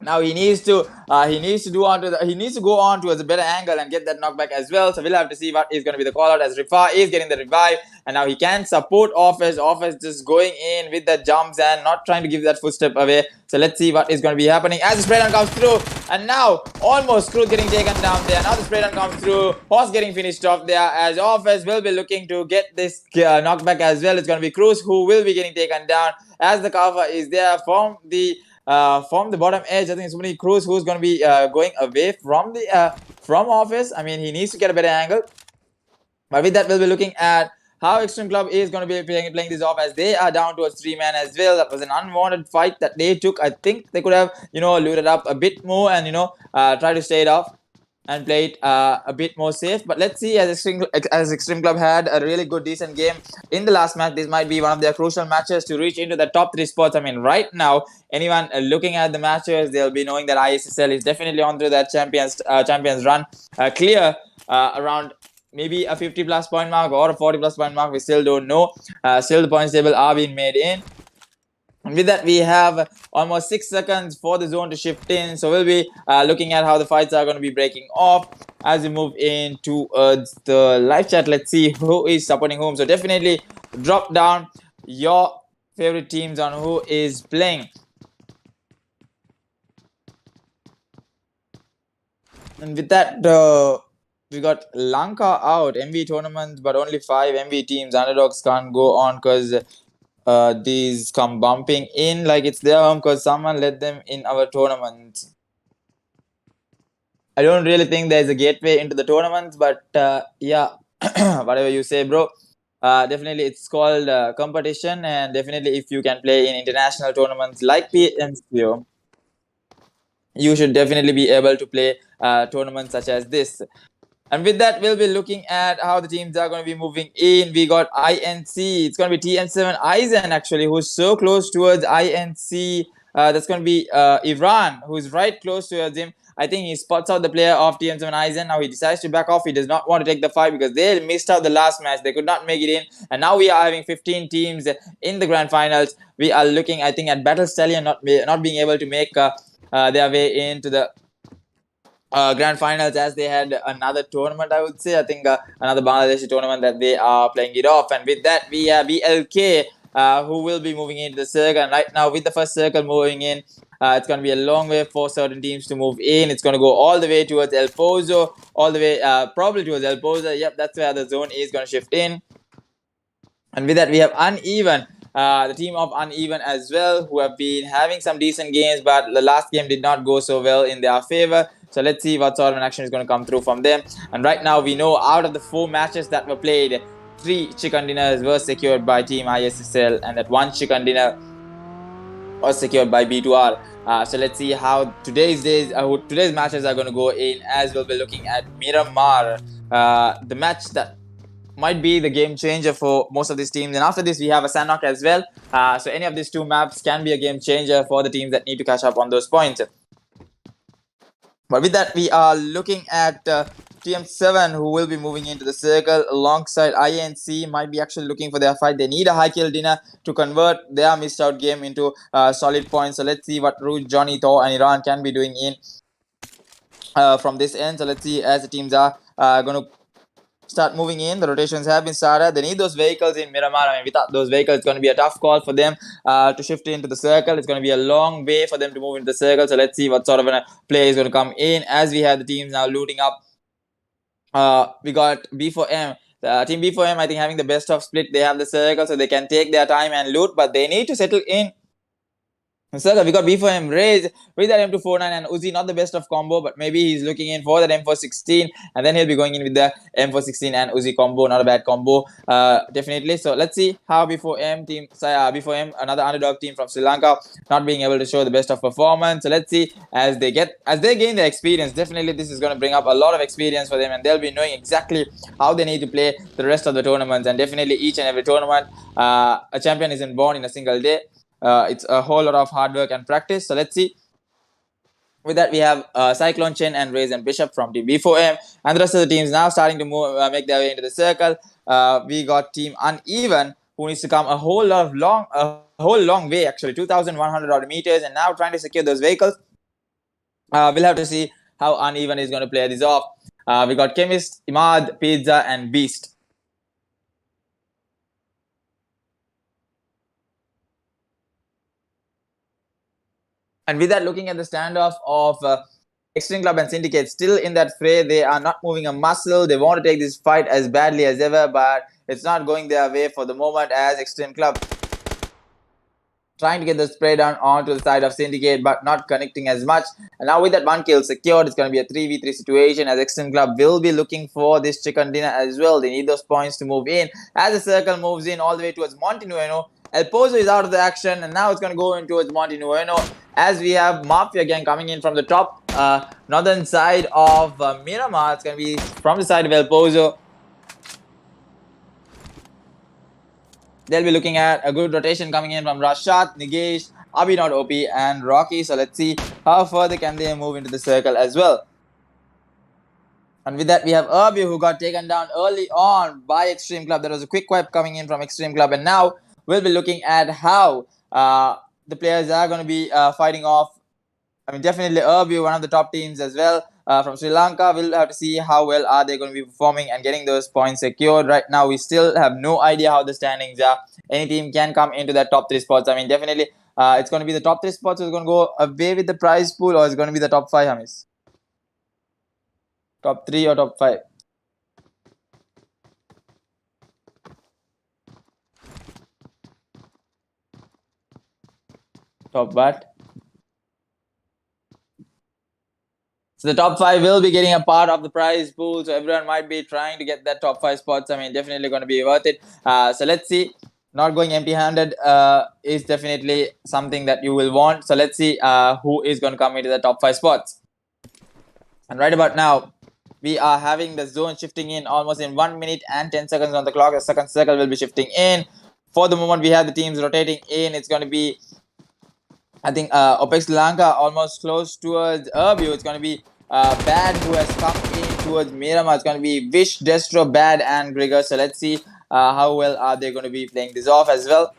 Now he needs to go on towards a better angle and get that knockback as well. So we'll have to see what is going to be the call out, as Rifa is getting the revive, and now he can support Office. Office just going in with the jumps and not trying to give that footstep away. So let's see what is going to be happening as the spray down comes through, and now almost Cruz getting taken down there. Now the spray down comes through, Horse getting finished off there, as Office will be looking to get this knockback as well. It's going to be Cruz who will be getting taken down, as the cover is there from the bottom edge. I think it's going to be Cruz who's going to be going away from the from Office. I mean, he needs to get a better angle. But with that, we'll be looking at how Xtreme Club is going to be playing this off, as they are down towards 3 man as well. That was an unwanted fight that they took. I think they could have, looted up a bit more and, try to stay it off and play it a bit more safe. But let's see, as Xtreme Club had a really good, decent game in the last match, this might be one of their crucial matches to reach into the top 3 spots. I mean, right now, anyone looking at the matches, they'll be knowing that ISSL is definitely on through that champions run, clear around maybe a 50 plus point mark or a 40 plus point mark. We still don't know. Still the points table are being made in. And with that, we have almost 6 seconds for the zone to shift in. So we'll be looking at how the fights are going to be breaking off as we move in towards the live chat. Let's see who is supporting whom. So definitely drop down your favorite teams on who is playing. And with that, we got Lanka out. MV tournaments, but only 5 MV teams. Underdogs can't go on because these come bumping in like it's their home because someone let them in our tournament. I don't really think there's a gateway into the tournaments, but yeah, whatever you say, bro. Definitely, it's called competition, and definitely, if you can play in international tournaments like PMCO, you should definitely be able to play tournaments such as this. And with that, we'll be looking at how the teams are going to be moving in. We got INC. It's going to be TM7 Aizen, actually, who's so close towards INC. That's going to be Iran, who's right close towards him. I think he spots out the player of TM7 Aizen. Now he decides to back off. He does not want to take the fight because they missed out the last match. They could not make it in. And now we are having 15 teams in the grand finals. We are looking, I think, at Battle Stallion not being able to make their way into the grand finals, as they had another tournament, I would say. I think another Bangladeshi tournament that they are playing it off. And with that, we have BLK who will be moving into the circle. And right now, with the first circle moving in, it's going to be a long way for certain teams to move in. It's going to go all the way towards El Pozo, all the way probably towards El Pozo. Yep, that's where the zone is going to shift in. And with that, we have Uneven. The team of Uneven as well, who have been having some decent games, but the last game did not go so well in their favor. So let's see what sort of an action is going to come through from them. And right now, we know out of the 4 matches that were played, 3 chicken dinners were secured by Team ISSL, and that 1 chicken dinner was secured by B2R. So let's see how today's matches are going to go in, as we'll be looking at Miramar, the match that might be the game changer for most of these teams. And after this, we have a Sandknock as well. So any of these 2 maps can be a game changer for the teams that need to catch up on those points. But with that, we are looking at TM7, who will be moving into the circle alongside INC. Might be actually looking for their fight. They need a high kill dinner to convert their missed out game into solid points. So let's see what Rouge, Johnny, Thor and Iran can be doing in from this end. So let's see, as the teams are going to start moving in. The rotations have been started. They need those vehicles in Miramar. I mean, without those vehicles, it's going to be a tough call for them to shift into the circle. It's going to be a long way for them to move into the circle. So let's see what sort of a play is going to come in, as we have the teams now looting up We got B4M. Team B4M, I think, having the best of split. They have the circle, so they can take their time and loot, but they need to settle in. Circle, we got B4M Raze with that M249 and Uzi, not the best of combo, but maybe he's looking in for that M416, and then he'll be going in with the M416 and Uzi combo. Not a bad combo, definitely. So let's see how B4M team, B4M, another underdog team from Sri Lanka, not being able to show the best of performance. So let's see as they gain their experience. Definitely, this is going to bring up a lot of experience for them, and they'll be knowing exactly how they need to play the rest of the tournaments. And definitely, each and every tournament, a champion isn't born in a single day. It's a whole lot of hard work and practice. So let's see. With that, we have Cyclone, Chen, and Raze and Bishop from Team B4M, and the rest of the teams now starting to move, make their way into the circle. We got Team UnEven, who needs to come a whole long way, actually 2,100 odd meters, and now trying to secure those vehicles. We'll have to see how UnEven is going to play this off. We got Chemist, Imad, Pizza, and Beast. And with that, looking at the standoff of Xtreme Club and Syndicate, still in that fray, they are not moving a muscle. They want to take this fight as badly as ever, but it's not going their way for the moment, as Xtreme Club trying to get the spray down onto the side of Syndicate, but not connecting as much. And now with that one kill secured, it's going to be a 3v3 situation, as Xtreme Club will be looking for this chicken dinner as well. They need those points to move in. As the circle moves in all the way towards Monte Nueno, El Pozo is out of the action, and now it's going to go in towards Monte Nueno, as we have Mafia again coming in from the top northern side of Miramar. It's going to be from the side of El Pozo. They'll be looking at a good rotation coming in from Rashad, Nigesh, Abhinod OP, and Rocky. So let's see how further can they move into the circle as well. And with that, we have ERBIV, who got taken down early on by Xtreme Club. There was a quick wipe coming in from Xtreme Club, and now we'll be looking at how the players are going to be fighting off. I mean, definitely ERBIV, one of the top teams as well from Sri Lanka. We'll have to see how well are they going to be performing and getting those points secured. Right now, we still have no idea how the standings are. Any team can come into that top 3 spots. I mean, definitely, it's going to be the top 3 spots who's going to go away with the prize pool, or it's going to be the top 5, Hamis? Top 3 or top 5? Top what? So the top 5 will be getting a part of the prize pool. So everyone might be trying to get that top 5 spots. I mean, definitely going to be worth it. So let's see. Not going empty-handed is definitely something that you will want. So let's see who is going to come into the top 5 spots. And right about now, we are having the zone shifting in almost in 1 minute and 10 seconds on the clock. The second circle will be shifting in. For the moment, we have the teams rotating in. It's going to be, I think, OPEX Lanka almost close towards ERBIV. It's going to be BAD, who has come in towards Miramar. It's going to be Vish, Destro, BAD, and Grigor. So let's see how well are they going to be playing this off as well.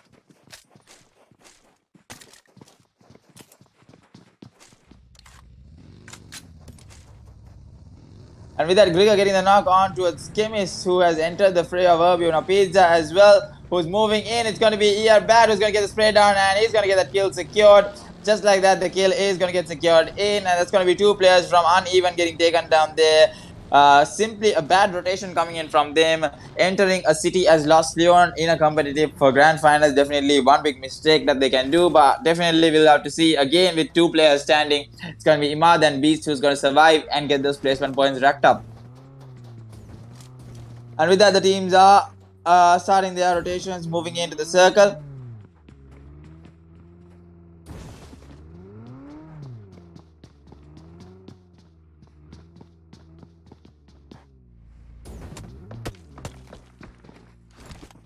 And with that, Grigor getting the knock on towards Chemist, who has entered the fray of ERBIV. Now Pizza as well, who's moving in. It's going to be BAD, who's going to get the spray down, and he's going to get that kill secured. Just like that, the kill is going to get secured in, and that's going to be 2 players from UnEven getting taken down there. Simply a bad rotation coming in from them. Entering a city as STALLION in a competitive for grand finals, definitely one big mistake that they can do, but definitely we'll have to see again with 2 players standing. It's going to be Imad and Beast who's going to survive and get those placement points racked up. And with that, the teams are starting their rotations, moving into the circle.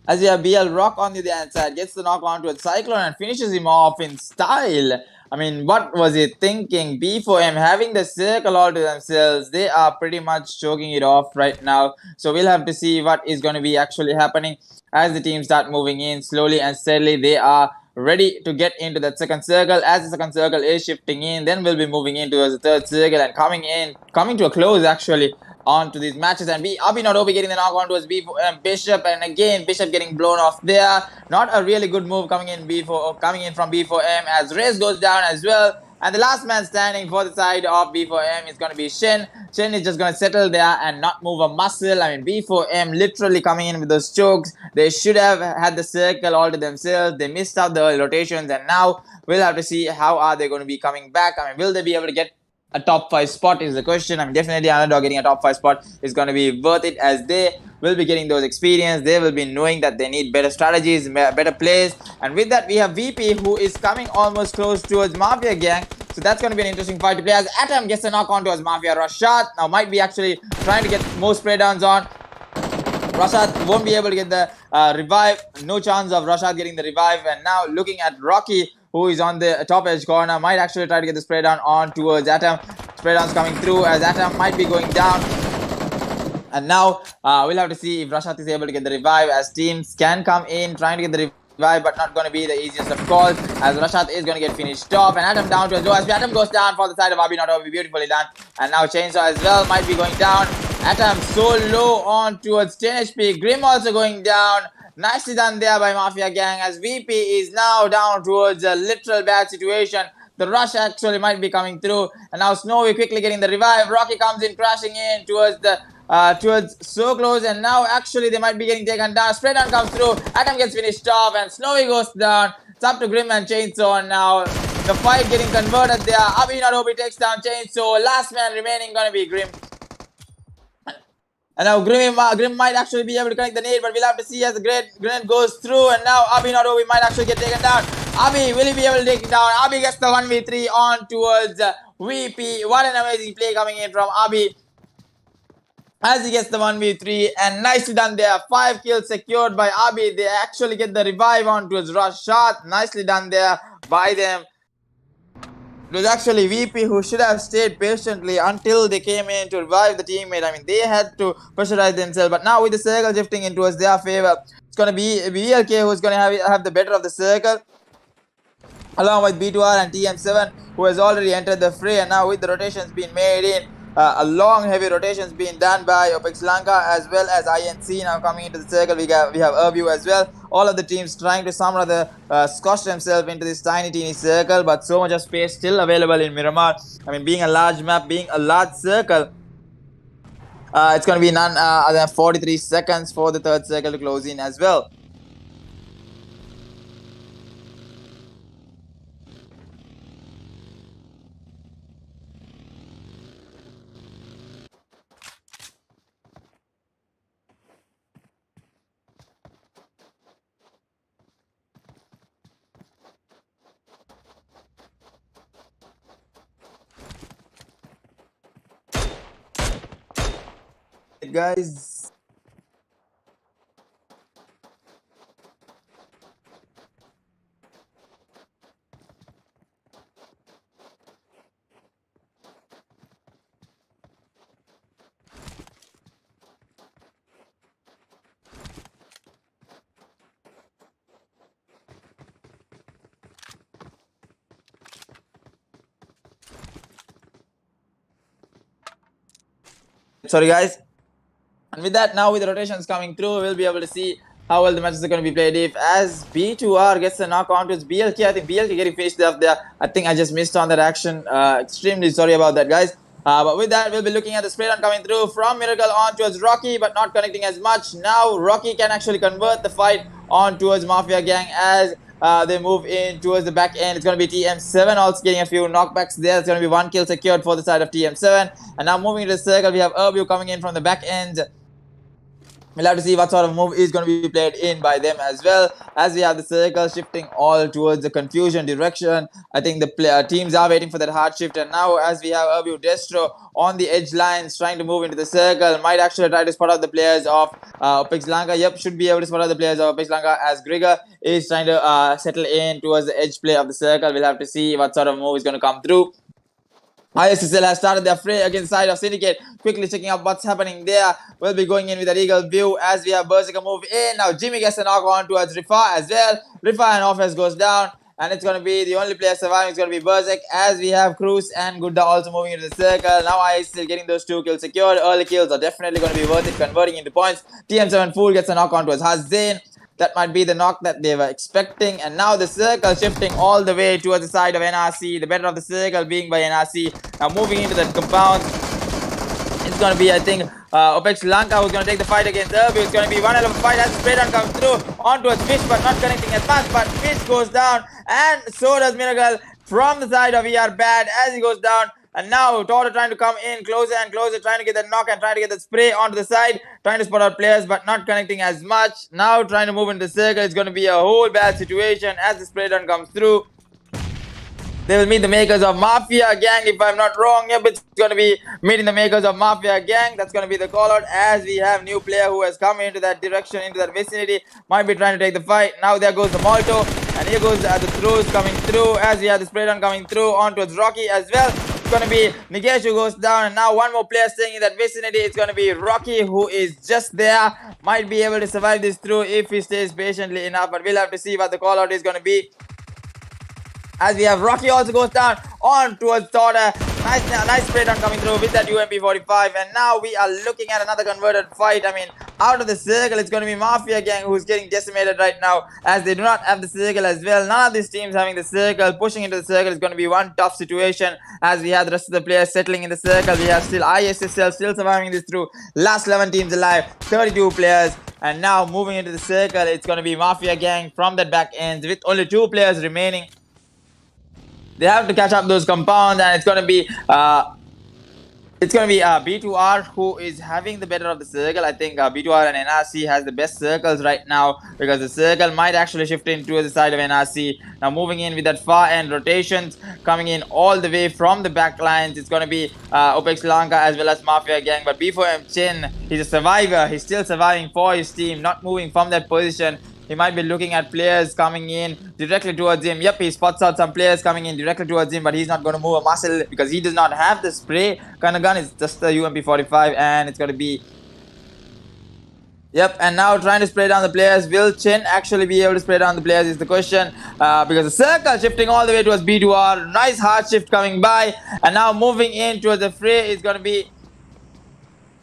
As we have BL Rock on the other hand side, gets the knock on to a Cyclone and finishes him off in style. I mean, what was he thinking? B4M having the circle all to themselves. They are pretty much choking it off right now. So we'll have to see what is going to be actually happening as the teams start moving in slowly and steadily. They are ready to get into that second circle. As the second circle is shifting in, then we'll be moving into the third circle and coming to a close actually on to these matches. And Abhinod OP getting the knock on towards Bishop, and again Bishop getting blown off there. Not a really good move coming in from B4M, as Raze goes down as well. And the last man standing for the side of B4M is going to be Shen. Shen is just going to settle there and not move a muscle. I mean, B4M literally coming in with those chokes. They should have had the circle all to themselves. They missed out the early rotations, and now we'll have to see how are they going to be coming back. I mean, will they be able to get a top 5 spot is the question. I mean, definitely Underdog getting a top 5 spot is going to be worth it, as they will be getting those experience. They will be knowing that they need better strategies, better plays. And with that, we have VP, who is coming almost close towards Mafia gang. So that's going to be an interesting fight to play, as Atom gets a knock on towards Mafia. Rashad now might be actually trying to get more spray downs on. Rashad won't be able to get the revive. No chance of Rashad getting the revive. And now looking at Rocky, who is on the top edge corner, might actually try to get the spray down on towards Atom. Spray downs coming through, as Atom might be going down. And now we'll have to see if Rashad is able to get the revive, as teams can come in trying to get the revive, but not going to be the easiest of calls, as Rashad is going to get finished off. And Atom down to his lowest. Atom goes down for the side of Abi, not Abi, beautifully done. And now Chainsaw as well might be going down. Atom so low on towards 10 HP. Grim also going down. Nicely done there by Mafia gang, as VP is now down towards a literal bad situation. The rush actually might be coming through, and now Snowy quickly getting the revive. Rocky comes in crashing in towards the towards so close, and now actually they might be getting taken down. Spray down comes through. Atom gets finished off, and Snowy goes down. It's up to Grim and Chainsaw now. The fight getting converted there. Abhinarobi takes down Chainsaw. Last man remaining gonna be Grim. And now Grim might actually be able to connect the nade, but we'll have to see as the grenade goes through. And now Abhinarobi might actually get taken down. Abhi, will he be able to take it down? Abhi gets the 1v3 on towards VP. What an amazing play coming in from Abhi, as he gets the 1v3, and nicely done there. 5 kills secured by Abhi. They actually get the revive on towards Rashad. Nicely done there by them. It was actually VP who should have stayed patiently until they came in to revive the teammate. I mean, they had to pressurize themselves. But now with the circle shifting in towards their favor, it's going to be BLK who's going to have the better of the circle, along with B2R and TM7, who has already entered the fray. And now with the rotations being made in, a long heavy rotations being done by OPEX Lanka as well as INC now coming into the circle. We have Erbiv as well. All of the teams trying to somehow squash themselves into this teeny circle, but so much of space still available in Miramar. I mean, being a large map, being a large circle, it's going to be none other than 43 seconds for the third circle to close in as well. Guys, sorry guys. And with that, now with the rotations coming through, we'll be able to see how well the matches are going to be played. If as B2R gets a knock on to its BLK, I think BLK getting finished up there. I think I just missed on that action. Extremely sorry about that, guys. But with that, we'll be looking at the spray down coming through from Miracle on towards Rocky, but not connecting as much. Now Rocky can actually convert the fight on towards Mafia gang as they move in towards the back end. It's going to be TM7 also getting a few knockbacks there. It's going to be 1 kill secured for the side of TM7. And now moving to the circle, we have Erbiv coming in from the back end. We'll have to see what sort of move is going to be played in by them as well, as we have the circle shifting all towards the confusion direction. I think the teams are waiting for that hard shift, and now as we have Erbiv Destro on the edge lines trying to move into the circle, might actually try to spot out the players of OPEX Lanka. Yep, should be able to spot out the players of OPEX Lanka, as Grigor is trying to settle in towards the edge play of the circle. We'll have to see what sort of move is going to come through. ISSL has started their fray against the side of Syndicate. Quickly checking out what's happening there. We'll be going in with a Regal view as we have Berserker move in. Now Jimmy gets a knock on towards Rifa as well. Rifa and offense goes down. And it's going to be the only player surviving is going to be Berserk, as we have Cruz and Gudda also moving into the circle. Now ISSL getting those 2 kills secured. Early kills are definitely going to be worth it, converting into points. TM7 Fool gets a knock on towards Hazain. That might be the knock that they were expecting. And now the circle shifting all the way towards the side of NRC. The better of the circle being by NRC. Now moving into that compound. It's going to be, I think, OPEX Lanka who's going to take the fight against ERBIV. It's going to be one hell of a fight as the spray down comes through onto a Fish, but not connecting as much. But Fish goes down, and so does Miracle from the side of BAD as he goes down. And now Toto trying to come in closer and closer, trying to get the knock and trying to get the spray onto the side, trying to spot out players but not connecting as much. Now trying to move into the circle. It's going to be a whole bad situation as the spray down comes through. They will meet the makers of Mafia Gang, if I'm not wrong. Yep, it's going to be meeting the makers of Mafia Gang. That's going to be the call out as we have new player who has come into that direction, into that vicinity. Might be trying to take the fight. Now there goes the Molto. And here goes the throws coming through as we have the spray down coming through onto Rocky as well. It's going to be Nikesh who goes down. And now one more player staying in that vicinity. It's going to be Rocky who is just there. Might be able to survive this through if he stays patiently enough. But we'll have to see what the call out is going to be. As we have Rocky also goes down on towards Torda. Nice spray down coming through with that UMP45. And now we are looking at another converted fight. I mean, out of the circle, it's going to be Mafia Gang who's getting decimated right now as they do not have the circle as well. None of these teams having the circle. Pushing into the circle is going to be one tough situation as we have the rest of the players settling in the circle. We have still ISSL still surviving this through. Last 11 teams alive, 32 players. And now moving into the circle, it's going to be Mafia Gang from that back end with only 2 players remaining. They have to catch up those compounds, and it's going to be B2R who is having the better of the circle. I think B2R and NRC has the best circles right now because the circle might actually shift in towards the side of NRC. Now moving in with that far end rotations coming in all the way from the back lines. It's going to be OPEX Lanka as well as Mafia Gang. But B4m Chin, he's a survivor. He's still surviving for his team, not moving from that position. He might be looking at players coming in directly towards him. Yep, he spots out some players coming in directly towards him, but he's not going to move a muscle because he does not have the spray kind of gun. It's just the UMP45, and it's going to be... Yep, and now trying to spray down the players. Will Chen actually be able to spray down the players is the question. Because the circle shifting all the way towards B2R. Nice hard shift coming by. And now moving in towards the fray is going to be...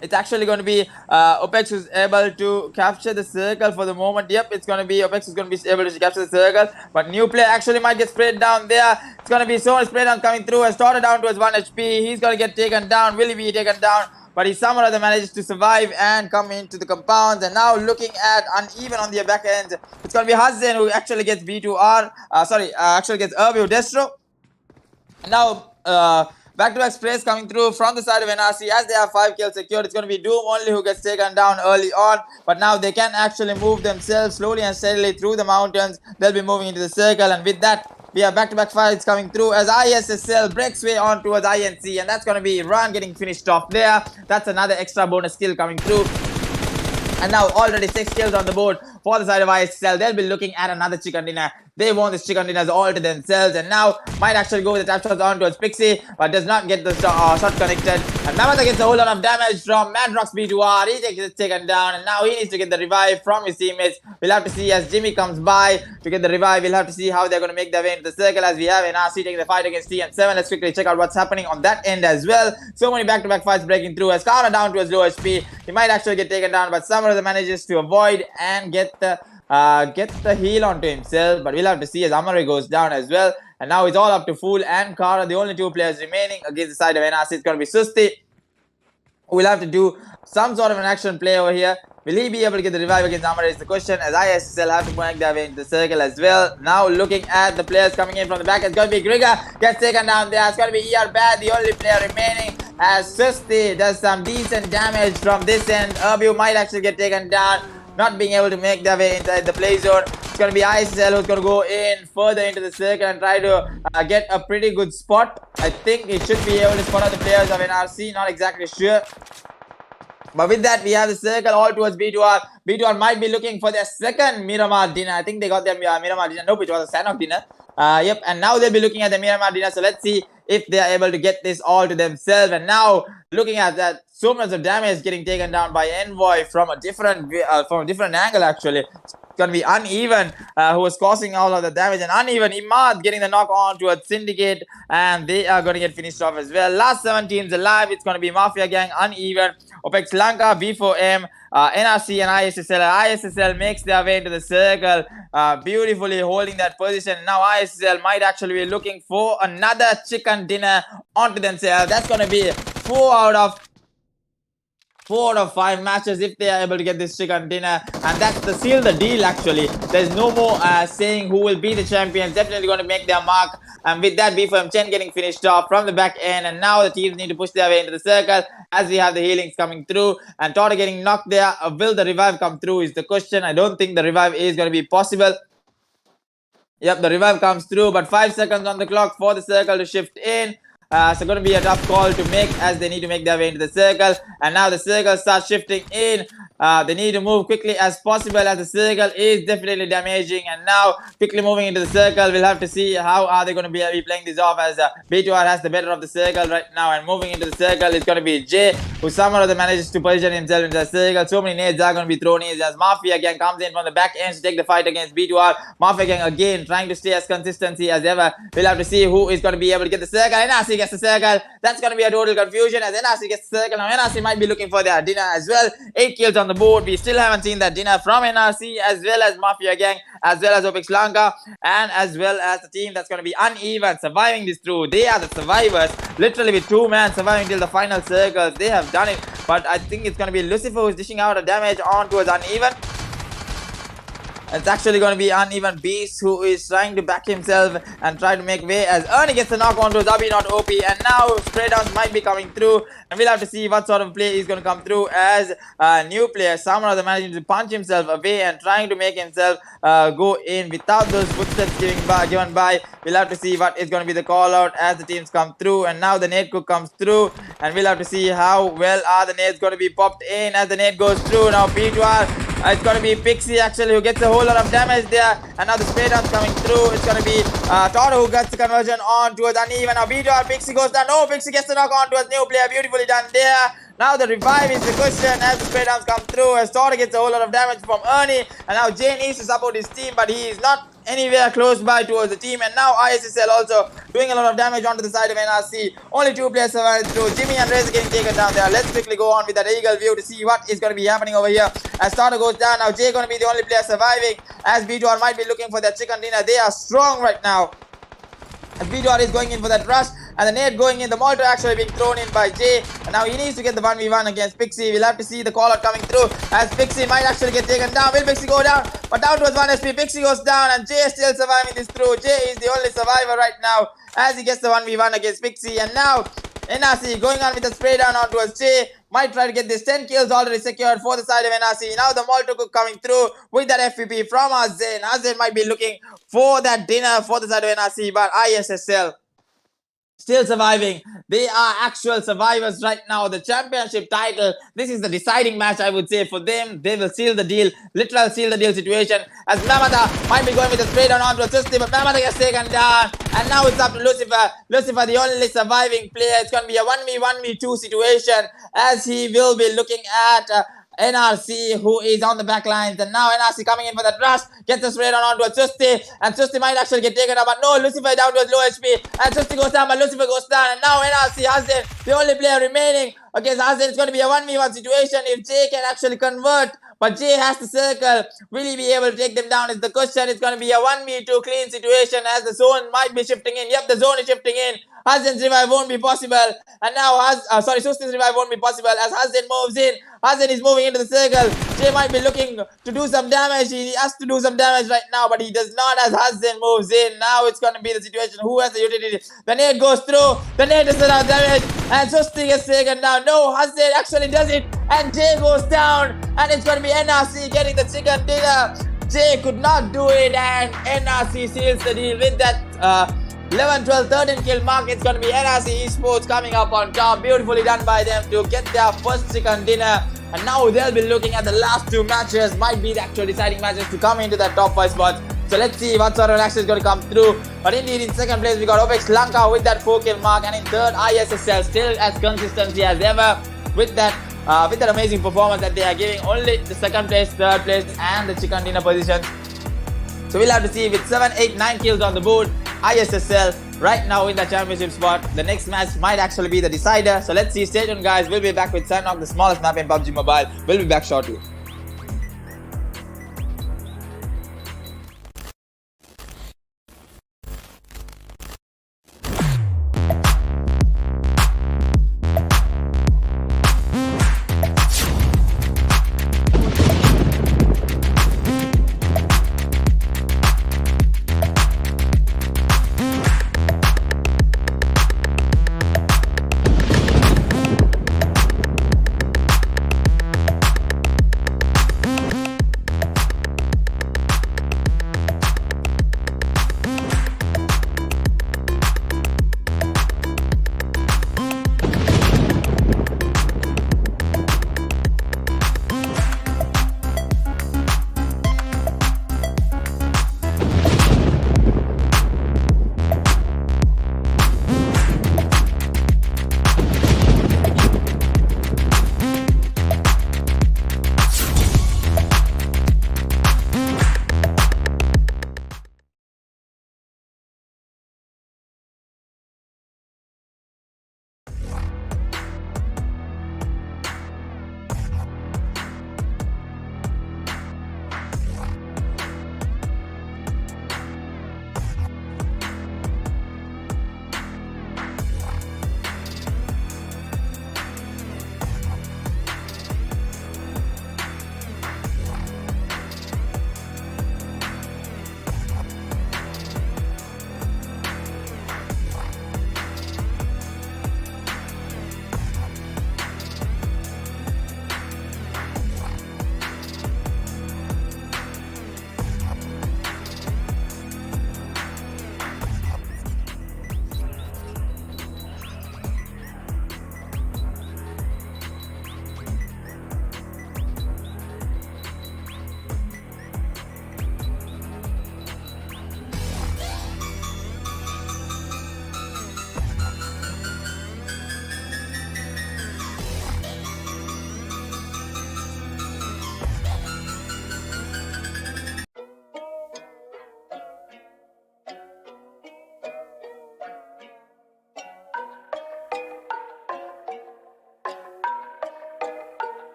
It's actually going to be OPEX who's able to capture the circle for the moment. Yep, it's going to be OPEX who's going to be able to capture the circle. But new player actually might get sprayed down there. It's going to be so much spray down coming through. Has started down towards 1 HP. He's going to get taken down. Will he be taken down? But he somehow or other manages to survive and come into the compounds. And now looking at uneven on the back end. It's going to be Hazen who actually gets B2R. Actually gets ERBIV Destro. And now... back-to-back sprays coming through from the side of NRC as they have 5 kills secured. It's going to be Doom only who gets taken down early on. But now they can actually move themselves slowly and steadily through the mountains. They'll be moving into the circle. And with that, we have back-to-back fights coming through as ISSL breaks way on towards INC. And that's going to be Ran getting finished off there. That's another extra bonus kill coming through. And now already 6 kills on the board for the side of ISSL. They'll be looking at another chicken dinner. They want this chicken dinners all to themselves. And now might actually go with the tap shots on towards Pixie. But does not get the shot connected. And Mamata gets a whole lot of damage from Madrox B2R. He takes it taken down. And now he needs to get the revive from his teammates. We'll have to see as Jimmy comes by to get the revive. We'll have to see how they're going to make their way into the circle as we have NRC taking the fight against TN7. Let's quickly check out what's happening on that end as well. So many back-to-back fights breaking through. As Kara down to his low HP. He might actually get taken down. But somehow the manages to avoid and get the heal onto himself. But we'll have to see as Amare goes down as well. And now it's all up to Fool and Kara, the only 2 players remaining against the side of NRC. It's going to be Susti. We'll have to do some sort of an action play over here. Will he be able to get the revive against Amare is the question, as ISSL have to connect their way into the circle as well. Now looking at the players coming in from the back, it's going to be Grigga gets taken down there. It's going to be BAD, the only player remaining, as Susti does some decent damage from this end. ERBIV might actually get taken down, not being able to make their way inside the play zone. It's going to be ISSL who's going to go in further into the circle and try to get a pretty good spot. I think it should be able to spot out the players of NRC, not exactly sure. But with that, we have the circle all towards B2R. B2R might be looking for their second Miramar dinner. I think they got their Miramar dinner. Nope, it was a Sanok dinner. Yep, and now they'll be looking at the Miramar dinner. So let's see if they are able to get this all to themselves. And now looking at that, so much of damage getting taken down by Envoy from a different angle actually. going to be UnEven who was causing all of the damage, and UnEven Imad getting the knock on towards Syndicate, and they are going to get finished off as well. Last 7 teams alive. It's going to be Mafia Gang, UnEven, OPEX Lanka, B4m, NRC and ISSL. ISSL makes their way into the circle, beautifully holding that position. Now ISSL might actually be looking for another chicken dinner onto themselves. That's going to be 4 out of 5 matches if they are able to get this chicken dinner, and that's the seal the deal. Actually, there's no more saying who will be the champions. Definitely going to make their mark, and with that, B4m getting finished off from the back end, and now the teams need to push their way into the circle as we have the healings coming through, and Toto getting knocked there. Will the revive come through is the question. I don't think the revive is going to be possible. Yep, the revive comes through, but 5 seconds on the clock for the circle to shift in. So going to be a tough call to make as they need to make their way into the circle, and now the circle starts shifting in. They need to move quickly as possible as the circle is definitely damaging, and now quickly moving into the circle. We'll have to see how are they going to be playing this off as B2R has the better of the circle right now, and moving into the circle is going to be Jay, who somehow manages to position himself into the circle. So many nades are going to be thrown in as Mafia Gang comes in from the back end to take the fight against B2R. Mafia Gang again trying to stay as consistency as ever. We'll have to see who is going to be able to get the circle. NRC gets the circle. That's going to be a total confusion as NRC gets the circle. Now NRC might be looking for their dinner as well. 8 kills on the board. We still haven't seen that dinner from NRC as well as Mafia Gang, as well as OPEX Lanka, and as well as the team that's going to be UnEven surviving this through. They are the survivors, literally with 2 men surviving till the final circles. They have done it, but I think it's going to be Lucifer who's dishing out a damage on towards UnEven. It's actually going to be UnEven Beast who is trying to back himself and try to make way as Ernie gets the knock on to Zabi, not OP, and now spray downs might be coming through, and we'll have to see what sort of play is going to come through as a new player. Somehow they're managing to punch himself away and trying to make himself go in without those footsteps given by. We'll have to see what is going to be the call out as the teams come through, and now the nade cook comes through, and we'll have to see how well are the nades going to be popped in as the nade goes through. Now B2R, it's going to be Pixie actually who gets a whole lot of damage there, and now the spray down's coming through. It's going to be Toto who gets the conversion on towards UnEven. Now B2R, Pixie goes down. No, Pixie gets the knock on towards new player. Beautifully done there. Now the revive is the question as the spray downs come through, as Toto gets a whole lot of damage from Ernie, and now Jay needs to support his team, but he is not anywhere close by towards the team, and now ISSL also doing a lot of damage onto the side of NRC. Only 2 players survived through. Jimmy and Reza getting taken down there. Let's quickly go on with that eagle view to see what is going to be happening over here. As Toto goes down, now Jay going to be the only player surviving as B2R might be looking for their chicken dinner. They are strong right now as B2R is going in for that rush, and the nade going in, the Molto actually being thrown in by Jay, and now he needs to get the 1v1 against Pixie. We'll have to see the call out coming through as Pixie might actually get taken down. Will Pixie go down? But down towards 1 SP. Pixie goes down, and Jay is still surviving this through. Jay is the only survivor right now as he gets the 1v1 against Pixie, and now NRC going on with the spray down on towards Jay. Might try to get this. 10 kills already secured for the side of NRC. Now the Molto cook coming through with that FPP from Azzen. Azzen might be looking for that dinner for the side of NRC, but ISSL still surviving. They are actual survivors right now. The championship title, this is the deciding match, I would say, for them. They will seal the deal, literal seal the deal situation, as Mamata might be going with a spray down onto a system, but Mamata gets taken down, and now it's up to Lucifer. Lucifer, the only surviving player. It's going to be a 1v1v2 situation as he will be looking at NRC who is on the back lines, and now NRC coming in for that rush, gets the spray down onto a Susti, and Susti might actually get taken up, but no, Lucifer down to his low HP, and Susti goes down, but Lucifer goes down, and now NRC Azzen, the only player remaining against Azzen. It's going to be a 1v1 situation if Jay can actually convert, but Jay has the circle. Will he be able to take them down is the question. It's going to be a 1v2 clean situation as the zone might be shifting in. Yep, the zone is shifting in. Azzen's revive won't be possible, and now Susti's revive won't be possible as Azzen moves in. Azzen is moving into the circle. Jay might be looking to do some damage. He has to do some damage right now, but he does not as Azzen moves in. Now it's going to be the situation. Who has the utility? The nade goes through. The nade does not have damage, and Susti gets taken down. No, Azzen actually does it, and Jay goes down, and it's going to be NRC getting the chicken dinner. Jay could not do it, and NRC seals the deal with that 11, 12, 13 kill mark. It's going to be NRC Esports coming up on top. Beautifully done by them to get their first chicken dinner. And now they'll be looking at the last 2 matches. Might be the actual deciding matches to come into that top 5 spot. So let's see what sort of action is going to come through. But indeed, in second place, we got OPEX Lanka with that 4 kill mark. And in third, ISSL still as consistency as ever with that with that amazing performance that they are giving. Only the second place, third place, and the chicken dinner position. So we'll have to see with 7, 8, 9 kills on the board. ISSL right now in the championship spot. The next match might actually be the decider. So let's see. Stay tuned, guys. We'll be back with Sandrock, the smallest map in PUBG Mobile. We'll be back shortly.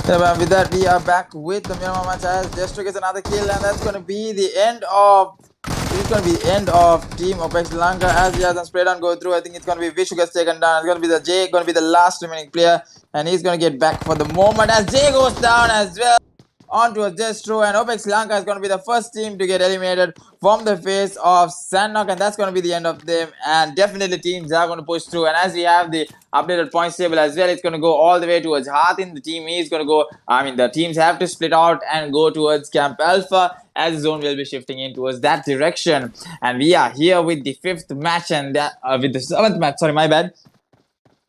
Yeah, man, with that, we are back with the Miramar match as Destro gets another kill, and that's going to be the end of. This is going to be the end of Team OPEX Lanka as he has a spread on go through. I think it's going to be Vish who gets taken down. It's going to be the Jay, going to be the last remaining player, and he's going to get back for the moment as Jay goes down as well. On to a Destro, and OPEX Lanka is going to be the first team to get eliminated from the face of Sandknock, and that's going to be the end of them. And definitely teams are going to push through. And as we have the updated points table as well, it's going to go all the way towards Hatin. The team E is going to go, the teams have to split out and go towards Camp Alpha as the zone will be shifting in towards that direction. And we are here with the fifth match and with the seventh match. Sorry, my bad.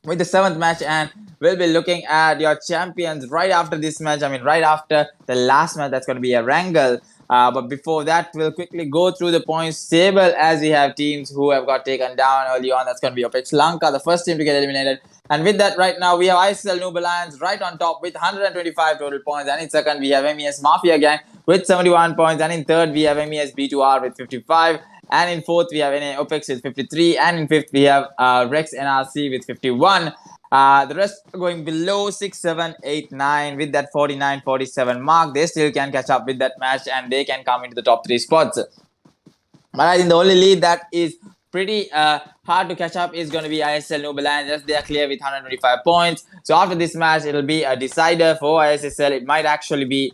With the seventh match, and we'll be looking at your champions right after this match. Right after the last match, that's going to be a wrangle. But before that, we'll quickly go through the points table as we have teams who have got taken down early on. That's going to be OPEX Lanka, the first team to get eliminated. And with that, right now, we have ISSL Noob Alliance right on top with 125 total points. And in second, we have MES Mafia Gang with 71 points. And in third, we have MES B2R with 55. And in fourth, we have OPEX with 53. And in fifth, we have Rex NRC with 51. The rest are going below 6, 7, 8, 9 with that 49, 47 mark. They still can catch up with that match and they can come into the top 3 spots. But I think the only lead that is pretty hard to catch up is going to be ISSL Noob Alliance. Just they are clear with 125 points. So after this match, it'll be a decider for ISSL. It might actually be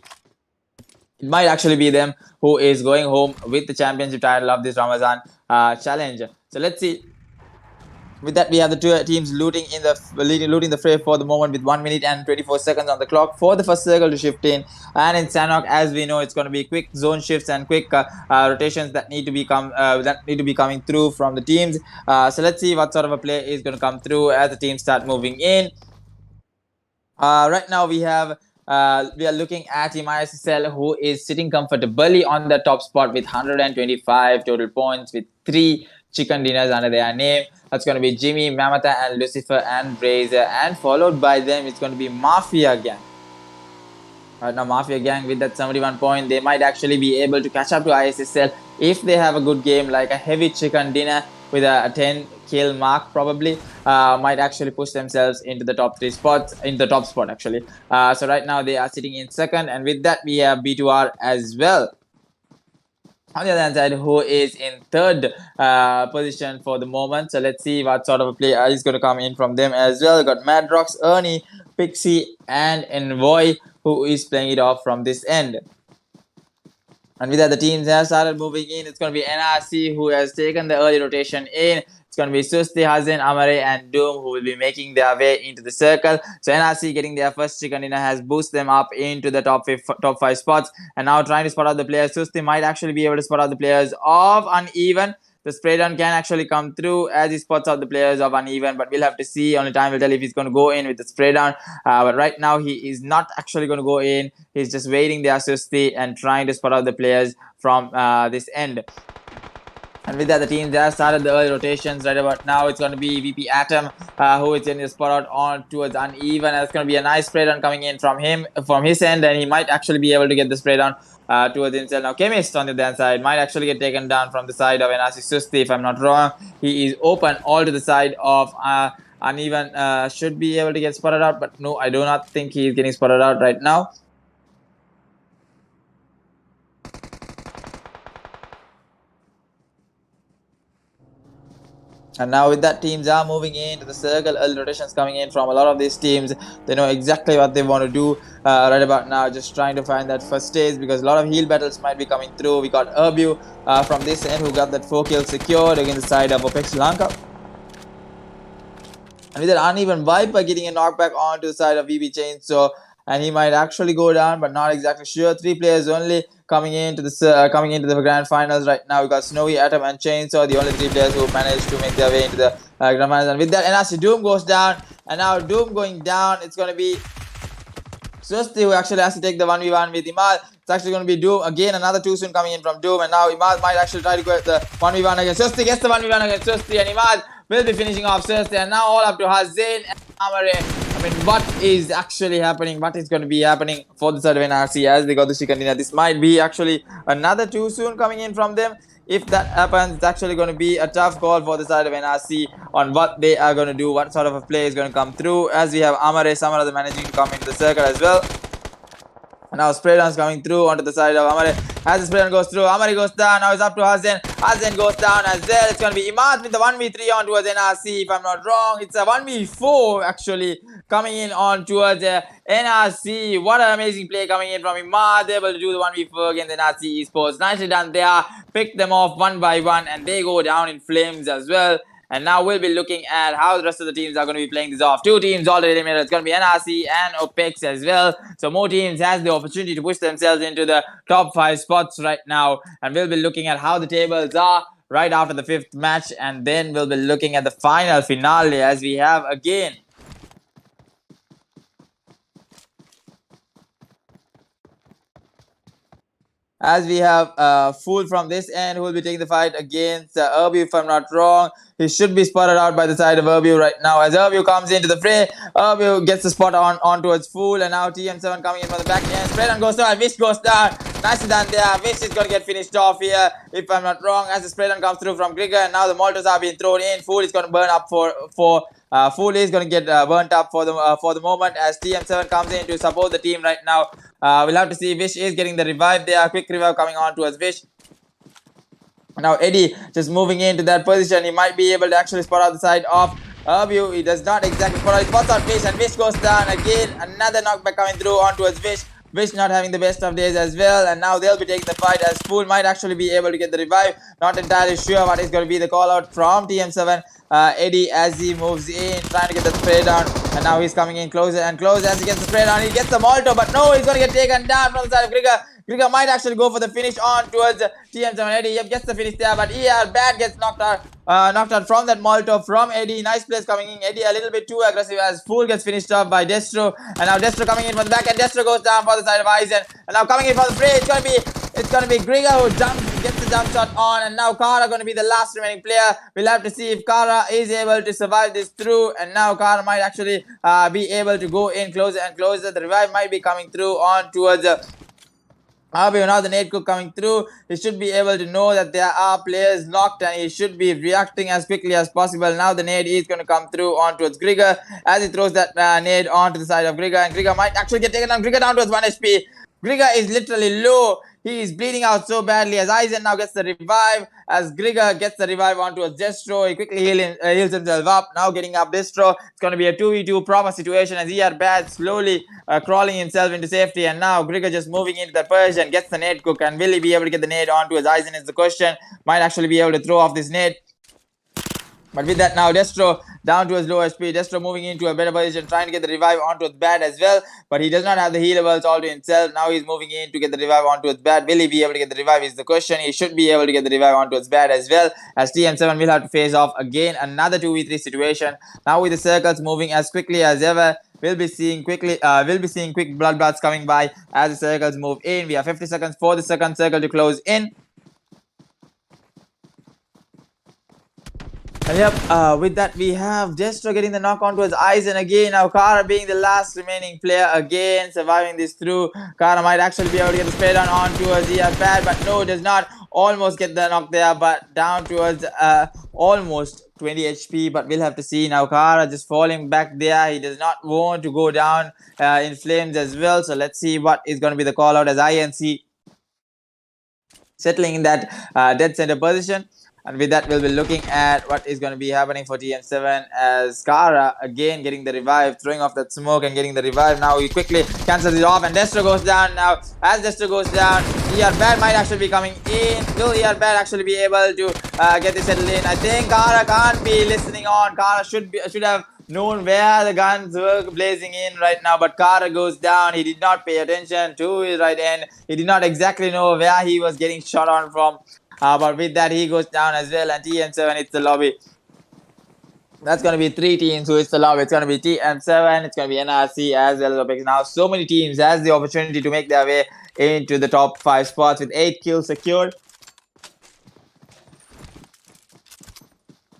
them who is going home with the championship title of this Ramadan challenge. So let's see. With that, we have the two teams looting the fray for the moment with 1 minute and 24 seconds on the clock for the first circle to shift in. And in Sandknock, as we know, it's going to be quick zone shifts and quick rotations that need to be coming through from the teams. So let's see what sort of a play is going to come through as the teams start moving in. Right now, we are looking at Team ISSL, who is sitting comfortably on the top spot with 125 total points with 3 chicken dinners under their name. That's going to be Jimmy, Mamata, and Lucifer, and Brazier. And followed by them, it's going to be Mafia Gang. Right now, Mafia Gang with that 71 point, they might actually be able to catch up to ISSL if they have a good game, like a heavy chicken dinner with a 10 kill mark, probably might actually push themselves into the top 3 spots, in the top spot actually. So right now they are sitting in second, and with that we have B2R as well on the other hand side, who is in third position for the moment. So let's see what sort of a play is going to come in from them as well. We've got Madrox, Ernie, Pixie, and Envoy, who is playing it off from this end. And with that, the teams have started moving in. It's going to be NRC who has taken the early rotation in. It's going to be Susti, Hazen, Amare, and Doom who will be making their way into the circle. So NRC getting their first chicken dinner has boosted them up into the top 5 spots. And now trying to spot out the players. Susti might actually be able to spot out the players of UnEven. The spray down can actually come through as he spots out the players of UnEven, but we'll have to see. Only time will tell if he's going to go in with the spray down. But right now, he is not actually going to go in. He's just waiting there, Susti, and trying to spot out the players from this end. And with that, the teams have started the early rotations. Right about now, it's going to be VP Atom, who is in the spot out on towards UnEven. And it's going to be a nice spray down coming in from his end, and he might actually be able to get the spray down towards himself. Now, Chemist on the other side might actually get taken down from the side of NRC Susti, if I'm not wrong. He is open all to the side of UnEven. Should be able to get spotted out, but no, I do not think he is getting spotted out right now. And now with that, teams are moving into the circle. Early rotations coming in from a lot of these teams. They know exactly what they want to do right about now. Just trying to find that first stage because a lot of heal battles might be coming through. We got ERBIV from this end who got that 4 kills secured against the side of OPEX Lanka. And with that UnEven Viper getting a knockback onto the side of VB Chainsaw. And he might actually go down, but not exactly sure. 3 players only coming into the grand finals right now. We got Snowy, Atom, and Chainsaw, the only 3 players who managed to make their way into the grand finals. And with that, NRC Doom goes down, and now Doom going down. It's going to be Susti who actually has to take the 1v1 with Imad. It's actually going to be Doom again. Another 2 soon coming in from Doom, and now Imad might actually try to get the 1v1 against Susti. Gets the 1v1 against Susti, and Imad will be finishing off Susti. And now all up to Hazen and Amare. What is actually happening? What is going to be happening for the side of NRC as they got the chicken dinner? This might be actually another 2 soon coming in from them. If that happens, it's actually going to be a tough call for the side of NRC on what they are going to do, what sort of a play is going to come through. As we have Amare, some of the managing to come into the circle as well. Now spray runs coming through onto the side of Amare. As the spray run goes through, Amare goes down. Now it's up to Hazen. Hazen goes down as well. It's going to be Imad with the 1v3 on towards NRC. If I'm not wrong, it's a 1v4 actually coming in on towards NRC. What an amazing play coming in from Imad. Able to do the 1v4 against NRC Esports. Nicely done there. Pick them off one by one and they go down in flames as well. And now we'll be looking at how the rest of the teams are going to be playing this off. 2 teams already eliminated. It's going to be NRC and OPEX as well. So more teams has the opportunity to push themselves into the top 5 spots right now. And we'll be looking at how the tables are right after the 5th match. And then we'll be looking at the final finale as we have again as we have Fool from this end who will be taking the fight against ERBIV, if I'm not wrong. He should be spotted out by the side of ERBIV right now. As ERBIV comes into the fray, ERBIV gets the spot on towards Fool, and now TM7 coming in from the back end. Spray run goes down, Wish goes down. Nicely done there. Wish is going to get finished off here, if I'm not wrong, as the spray run comes through from Grigger, and now the Molotors are being thrown in. Fool is going to burn up Fool is going to get burnt up for the moment as TM7 comes in to support the team right now. We'll have to see. Wish is getting the revive there. Quick revive coming on towards Wish. Now Eddie just moving into that position. He might be able to actually spot out the side of ERBIV. He does not exactly spot out. He spots out Wish and Wish goes down again. Another knockback coming through on towards Wish. Wish not having the best of days as well, and now they'll be taking the fight as Fool might actually be able to get the revive. Not entirely sure what is going to be the call out from TM7. Eddie as he moves in, trying to get the spray down, and now he's coming in closer and closer as he gets the spray down. He gets the Molotov, but no, he's going to get taken down from the side of Grigger. Grigger might actually go for the finish on towards TM7. Eddie, yep, gets the finish there, but Bad gets knocked out from that Molotov from Eddie. Nice place coming in. Eddie a little bit too aggressive as Fool gets finished off by Destro, and now Destro coming in from the back, and Destro goes down for the side of Eisen, and now coming in for the fray. It's gonna be Grigger who gets the jump shot on, and now Kara going to be the last remaining player. We'll have to see if Kara is able to survive this through, and now Kara might actually be able to go in closer and closer. The revive might be coming through on towards ERBIV. Now the nade cook coming through. He should be able to know that there are players knocked, and he should be reacting as quickly as possible. Now the nade is going to come through on towards Grigger as he throws that nade onto the side of Grigger, and Grigger might actually get taken down. Grigger down towards 1 HP. Grigger is literally low. He is bleeding out so badly as Eisen now gets the revive. As Grigger gets the revive onto a Destro, he quickly heals himself up. Now getting up Destro. It's going to be a 2v2 proper situation as Bad slowly crawling himself into safety. And now Grigger just moving into the position, gets the nade cook. And will he be able to get the nade onto his Eisen is the question. Might actually be able to throw off this nade. But with that now, Destro down to his low HP. Destro moving into a better position, trying to get the revive onto his Bad as well. But he does not have the healables all to himself. Now he's moving in to get the revive onto his Bad. Will he be able to get the revive is the question. He should be able to get the revive onto his Bad as well. As TM7 will have to face off again another 2v3 situation. Now with the circles moving as quickly as ever. We'll be seeing quick bloodbaths coming by as the circles move in. We have 50 seconds for the second circle to close in. And yep, with that we have Destro getting the knock on towards Eisen again. Now Kara being the last remaining player again, surviving this through. Kara might actually be able to get the spray down on towards Bad, but no, does not. Almost get the knock there, but down towards almost 20 HP. But we'll have to see now. Kara just falling back there. He does not want to go down in flames as well. So let's see what is going to be the call out as INC settling in that dead center position. And with that, we'll be looking at what is going to be happening for TM7 as Kara again getting the revive, throwing off that smoke and getting the revive. Now he quickly cancels it off and Destro goes down. Now as Destro goes down, Bad might actually be coming in. Will Bad actually be able to get this settled in? I think Kara can't be listening on. Kara should have known where the guns were blazing in right now, but Kara goes down. He did not pay attention to his right end. He did not exactly know where he was getting shot on from. But with that, he goes down as well, and TM7 hits the lobby. That's going to be 3 teams who hits the lobby. It's going to be TM7, it's going to be NRC as well as OPEX. Now, so many teams has the opportunity to make their way into the top 5 spots with 8 kills secured.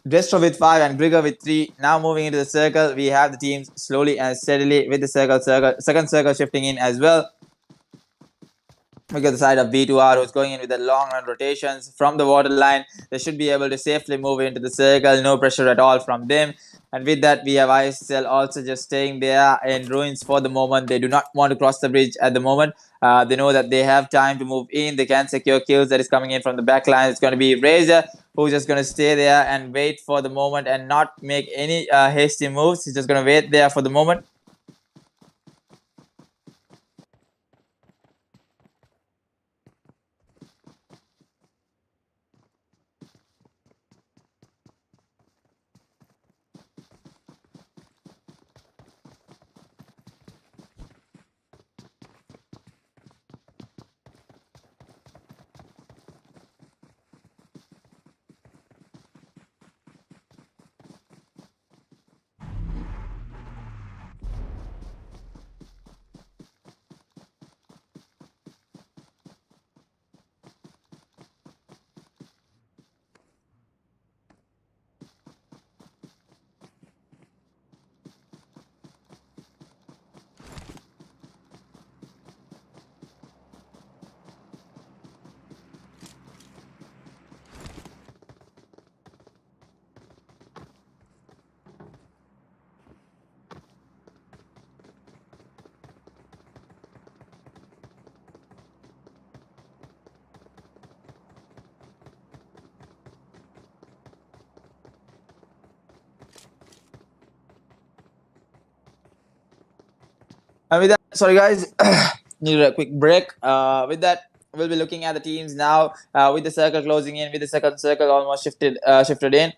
Destro with 5 and Grigger with 3. Now moving into the circle, we have the teams slowly and steadily with the second circle shifting in as well. We got the side of B2R who's going in with the long run rotations from the water line. They should be able to safely move into the circle. No pressure at all from them. And with that, we have ISSL also just staying there in ruins for the moment. They do not want to cross the bridge at the moment. They know that they have time to move in. They can secure kills that is coming in from the back line. It's going to be Razor, who's just going to stay there and wait for the moment and not make any hasty moves. He's just going to wait there for the moment. And with that, sorry guys, needed a quick break. With that, we'll be looking at the teams now. With the circle closing in, with the second circle almost shifted in.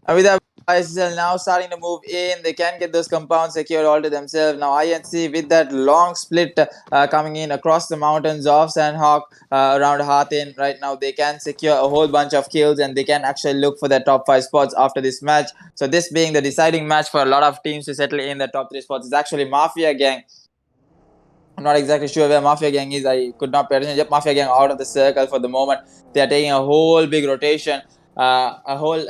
And with that, ISSL now starting to move in. They can get those compounds secured all to themselves. Now INC with that long split coming in across the mountains of Sandhawk around Hathin. Right now they can secure a whole bunch of kills and they can actually look for their top 5 spots after this match. So this being the deciding match for a lot of teams to settle in the top 3 spots is actually Mafia Gang. I'm not exactly sure where Mafia Gang is. I could not pay attention. Yep, Mafia Gang out of the circle for the moment. They are taking a whole big rotation. A whole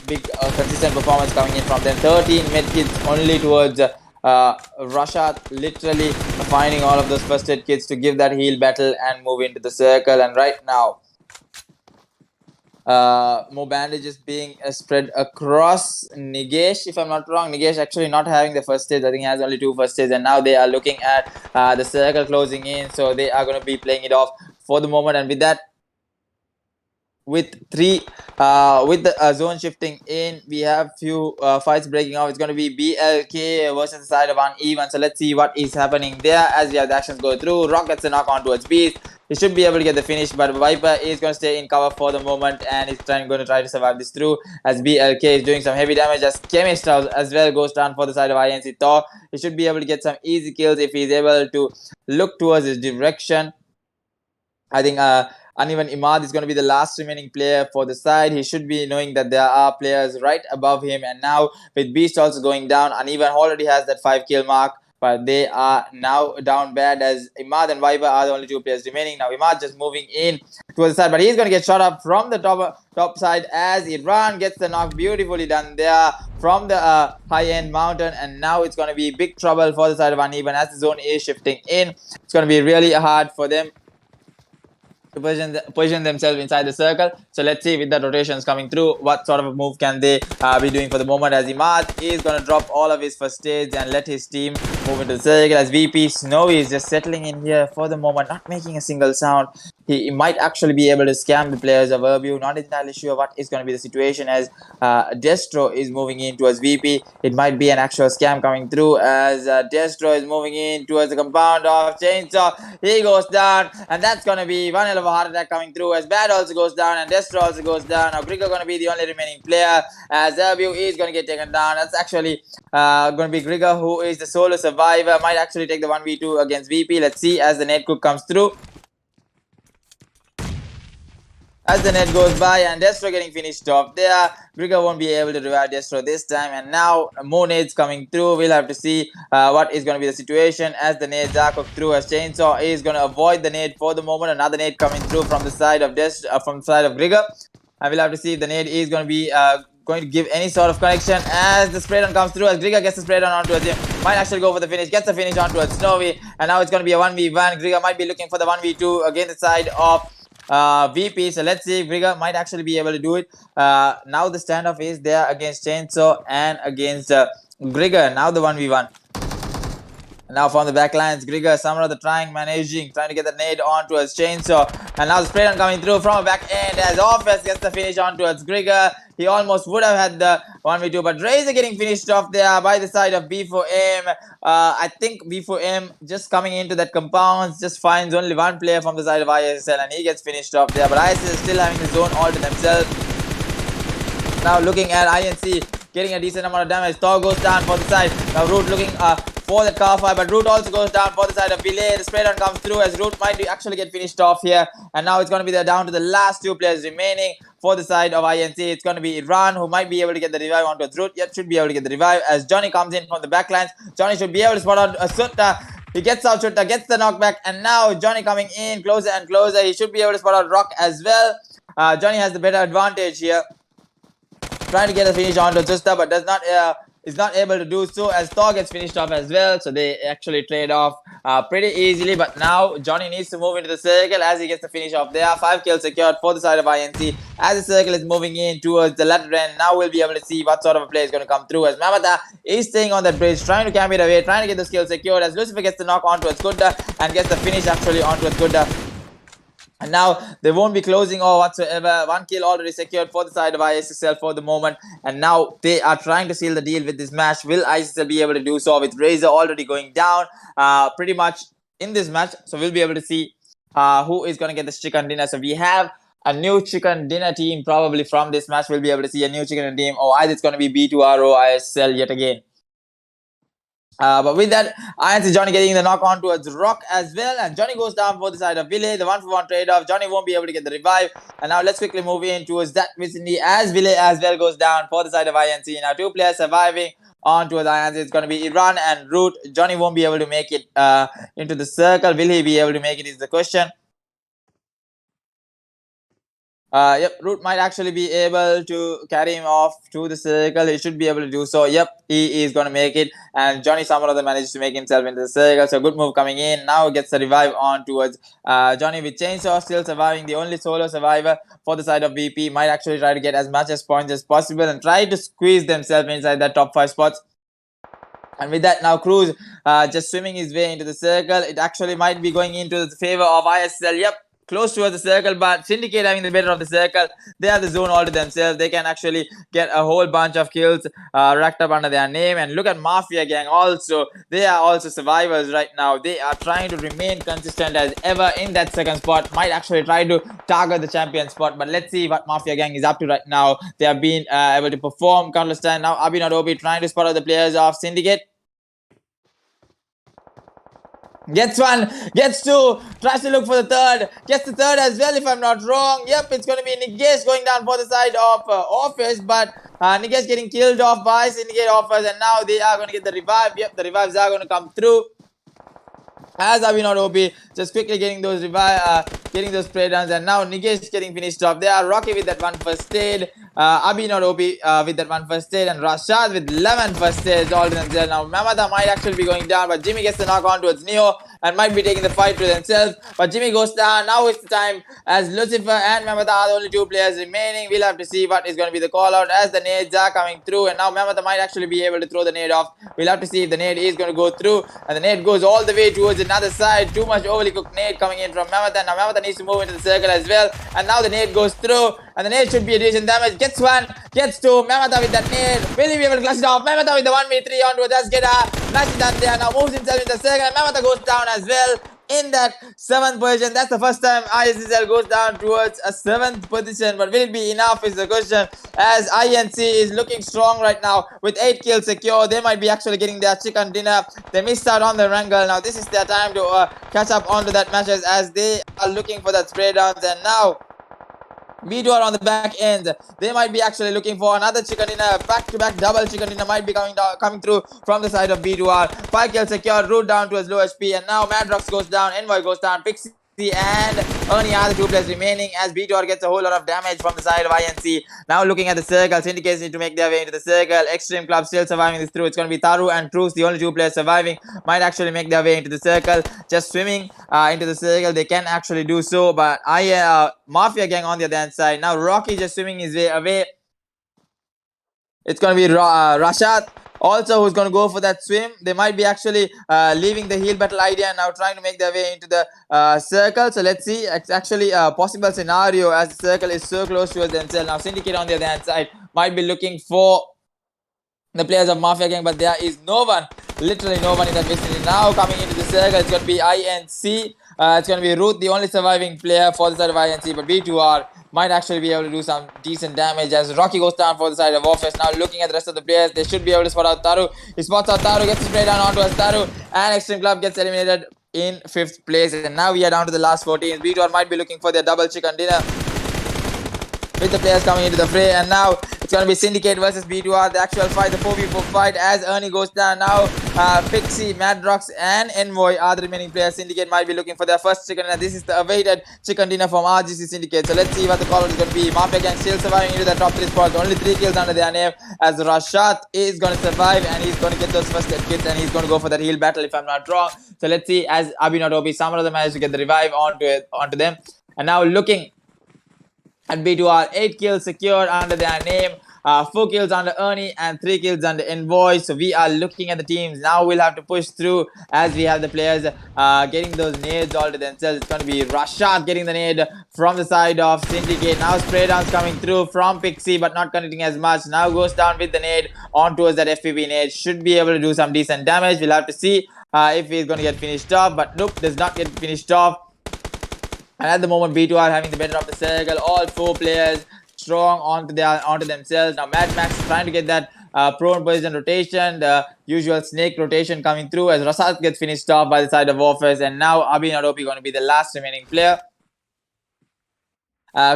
big consistent performance coming in from them. 13 medkits only towards Russia, literally finding all of those first aid kits to give that heal battle and move into the circle. And right now, more bandages being spread across Nigesh, if I'm not wrong. Nigesh actually not having the first stage. I think he has only 2 first stages, and now they are looking at the circle closing in, so they are going to be playing it off for the moment. And with that, with the zone shifting in, we have few fights breaking out. It's going to be BLK versus the side of UnEven. So let's see what is happening there as we have the actions go through. Rock gets a knock on towards Beast. He should be able to get the finish, but Viper is going to stay in cover for the moment and is going to try to survive this through as BLK is doing some heavy damage as Chemist as well goes down for the side of INC Thor. He should be able to get some easy kills if he is able to look towards his direction. I think UnEven Imad is going to be the last remaining player for the side. He should be knowing that there are players right above him. And now with Beast also going down, UnEven already has that 5 kill mark. But they are now down bad as Imad and Viper are the only 2 players remaining. Now Imad just moving in towards the side. But he's going to get shot up from the top side as Iran gets the knock. Beautifully done there from the high-end mountain. And now it's going to be big trouble for the side of UnEven as the zone is shifting in. It's going to be really hard for them to position themselves inside the circle. So let's see with the rotations coming through, what sort of a move can they be doing for the moment, as Imad is going to drop all of his first stage and let his team move into the circle as VP Snowy is just settling in here for the moment, not making a single sound. He might actually be able to scam the players of Urbu. Not entirely sure what is going to be the situation as Destro is moving in towards VP. It might be an actual scam coming through as Destro is moving in towards the compound of Chainsaw. He goes down, and that's going to be one hell of a heart attack coming through as Bad also goes down and Destro also goes down. Now Grigor going to be the only remaining player as Urbu is going to get taken down. That's actually going to be Grigor, who is the solo survivor. Might actually take the 1v2 against VP. Let's see as the net cook comes through. As the net goes by and Destro getting finished off there, Grigor won't be able to revive Destro this time, and now more nades coming through. We'll have to see what is going to be the situation as the nades are cooked through, as Chainsaw is going to avoid the nade for the moment. Another nade coming through from the side of from the side of Grigor, and we'll have to see if the nade is going to be going to give any sort of connection as the spray down comes through, as Grigor gets the spray down onto him. Might actually go for the finish, gets the finish onto Snowy, and now it's going to be a 1v1. Grigor might be looking for the 1v2 against the side of VP. So let's see if Grigger might actually be able to do it. Now the standoff is there against Chainsaw and against Grigger. Now the 1v1. Now from the back lines, Grigger, Samra the trying to get the nade onto his Chainsaw. And now the spray on coming through from a back end as OPEX gets the finish onto his Grigger. He almost would have had the 1v2, but Razor getting finished off there by the side of B4m. I think B4m just coming into that compound just finds only one player from the side of ISSL and he gets finished off there. But ISSL is still having the zone all to themselves. Now looking at INC getting a decent amount of damage. Thor goes down for the side. Now Root looking for the car fire, but Root also goes down for the side of Billet. The spray down comes through as Root might actually get finished off here. And now it's going to be down to the last two players remaining for the side of INC. It's going to be Iran who might be able to get the revive onto Root. Yep, should be able to get the revive as Johnny comes in from the backlines. Johnny should be able to spot out Sutta. He gets out Sutta, gets the knockback, and now Johnny coming in closer and closer. He should be able to spot out Rock as well. Johnny has the better advantage here. Trying to get a finish onto Justa, but is not able to do so as Thor gets finished off as well. So they actually trade off pretty easily. But now Johnny needs to move into the circle as he gets the finish off there. 5 kills secured for the side of INC as the circle is moving in towards the latter end. Now we'll be able to see what sort of a play is going to come through as Mamata is staying on that bridge, trying to camp it away, trying to get the skill secured as Lucifer gets the knock onto Skudda and gets the finish actually onto Skudda. And now they won't be closing or whatsoever. 1 kill already secured for the side of ISSL for the moment. And now they are trying to seal the deal with this match. Will ISSL be able to do so with Razor already going down pretty much in this match? So we'll be able to see who is going to get this chicken dinner. So we have a new chicken dinner team probably from this match. We'll be able to see a new chicken dinner team. Or either it's going to be B2R or ISSL yet again. But with that, I see Johnny getting the knock on towards Rock as well. And Johnny goes down for the side of Ville. The 1-for-1 trade-off. Johnny won't be able to get the revive. And now let's quickly move in towards that vicinity as Ville as well goes down for the side of INC. Now 2 players surviving on towards INC. It's going to be Iran and Root. Johnny won't be able to make it into the circle. Will he be able to make it is the question. Yep, Root might actually be able to carry him off to the circle. He should be able to do so. Yep, he is going to make it. And Johnny Samurada manages to make himself into the circle. So good move coming in. Now gets the revive on towards Johnny with Chainsaw still surviving. The only solo survivor for the side of VP might actually try to get as much as points as possible and try to squeeze themselves inside that top 5 spots. And with that, now Cruz just swimming his way into the circle. It actually might be going into the favor of ISSL. Yep. Close towards the circle, but Syndicate having the better of the circle. They have the zone all to themselves. They can actually get a whole bunch of kills racked up under their name. And look at Mafia gang also. They are also survivors right now. They are trying to remain consistent as ever in that second spot. Might actually try to target the champion spot. But let's see what Mafia gang is up to right now. They have been able to perform countless times. Now Abhinadobi trying to spot out the players of Syndicate. Gets 1, gets 2, tries to look for the third, gets the third as well if I'm not wrong. Yep, it's going to be Nigesh going down for the side of Office, but Nigesh getting killed off by Syndicate Office, and now they are going to get the revive. Yep, the revives are going to come through. As Abhinadobi just quickly getting those getting those spray downs, and now Nigesh getting finished off. They are Rocky with that 1 first aid, Abhinadobi with that 1 first aid, and Rashad with 11 first aids all to themselves. Now Mamata might actually be going down, but Jimmy gets the knock on towards Neo and might be taking the fight to themselves. But Jimmy goes down. Now it's the time as Lucifer and Mamata are the only 2 players remaining. We'll have to see what is going to be the call out as the nades are coming through, and now Mamata might actually be able to throw the nade off. We'll have to see if the nade is going to go through, and the nade goes all the way towards another side. Too much overly cooked nade coming in from Mamata. Now Mamata needs to move into the circle as well, and now the nade goes through, and the nade should be a decent damage. Gets 1, gets 2. Mamata with that nade. Will he be able to clutch it off? Mamata with the 1v3 onto AZGEDA. Nicely done there. Now moves himself into the circle, and Mamata goes down as well in that 7th position. That's the first time ISSL goes down towards a 7th position, but will it be enough is the question, as INC is looking strong right now with 8 kills secure. They might be actually getting their chicken dinner. They missed out on the wrangle. Now this is their time to catch up onto that matches as they are looking for that spray downs, and now B2R on the back end. They might be actually looking for another chicken dinner. Back-to-back double chicken dinner might be coming through from the side of B2R. 5 kills secured. Root down to his low HP. And now Madrox goes down. Envoy goes down. Pixie and Ernie are the two players remaining as B2R gets a whole lot of damage from the side of INC. Now looking at the circle, Syndicates need to make their way into the circle. Xtreme Club still surviving this through. It's going to be Taru and Truce, the only two players surviving. Might actually make their way into the circle. Just swimming into the circle, they can actually do so. But Mafia gang on the other hand side. Now Rocky just swimming his way away. It's going to be Rashad also who's going to go for that swim. They might be actually leaving the heal battle idea and now trying to make their way into the circle. So let's see. It's actually a possible scenario as the circle is so close towards themselves. Now Syndicate on the other hand side might be looking for the players of Mafia gang, but there is no one, literally no one in that vicinity. Now coming into the circle, it's going to be INC. It's going to be Ruth, the only surviving player for the side of INC, but B2R might actually be able to do some decent damage as Rocky goes down for the side of Office. Now looking at the rest of the players, they should be able to spot out Taru. He spots out Taru, gets straight down onto us Taru, and Xtreme Club gets eliminated in 5th place. And now we are down to the last 14. B2R might be looking for their double chicken dinner with the players coming into the fray, and now it's going to be Syndicate versus B2R, the actual fight, the 4v4 fight as Ernie goes down. Now Pixie, Madrox and Envoy are the remaining players. Syndicate might be looking for their first chicken dinner. This is the awaited chicken dinner from RGC Syndicate. So let's see what the call is going to be. Mafia gang still surviving into the top 3 spots, only 3 kills under their name as Rashad is going to survive and he's going to get those first aid kits and he's going to go for that heal battle if I'm not wrong. So let's see as Abhi OP, some of them managed to get the revive onto them. And now looking at B2R, 8 kills secured under their name, 4 kills under Ernie and 3 kills under Envoy. So we are looking at the teams. Now we'll have to push through as we have the players getting those nades all to themselves. It's going to be Rashad getting the nade from the side of Syndicate. Now spray downs coming through from Pixie but not connecting as much. Now goes down with the nade on towards that FPV nade. Should be able to do some decent damage. We'll have to see if he's going to get finished off. But nope, does not get finished off. And at the moment, B2R having the better of the circle. All 4 players strong onto themselves. Now Mad Max trying to get that prone position rotation, the usual snake rotation coming through as Rasat gets finished off by the side of Office. And now Abhi OP going to be the last remaining player.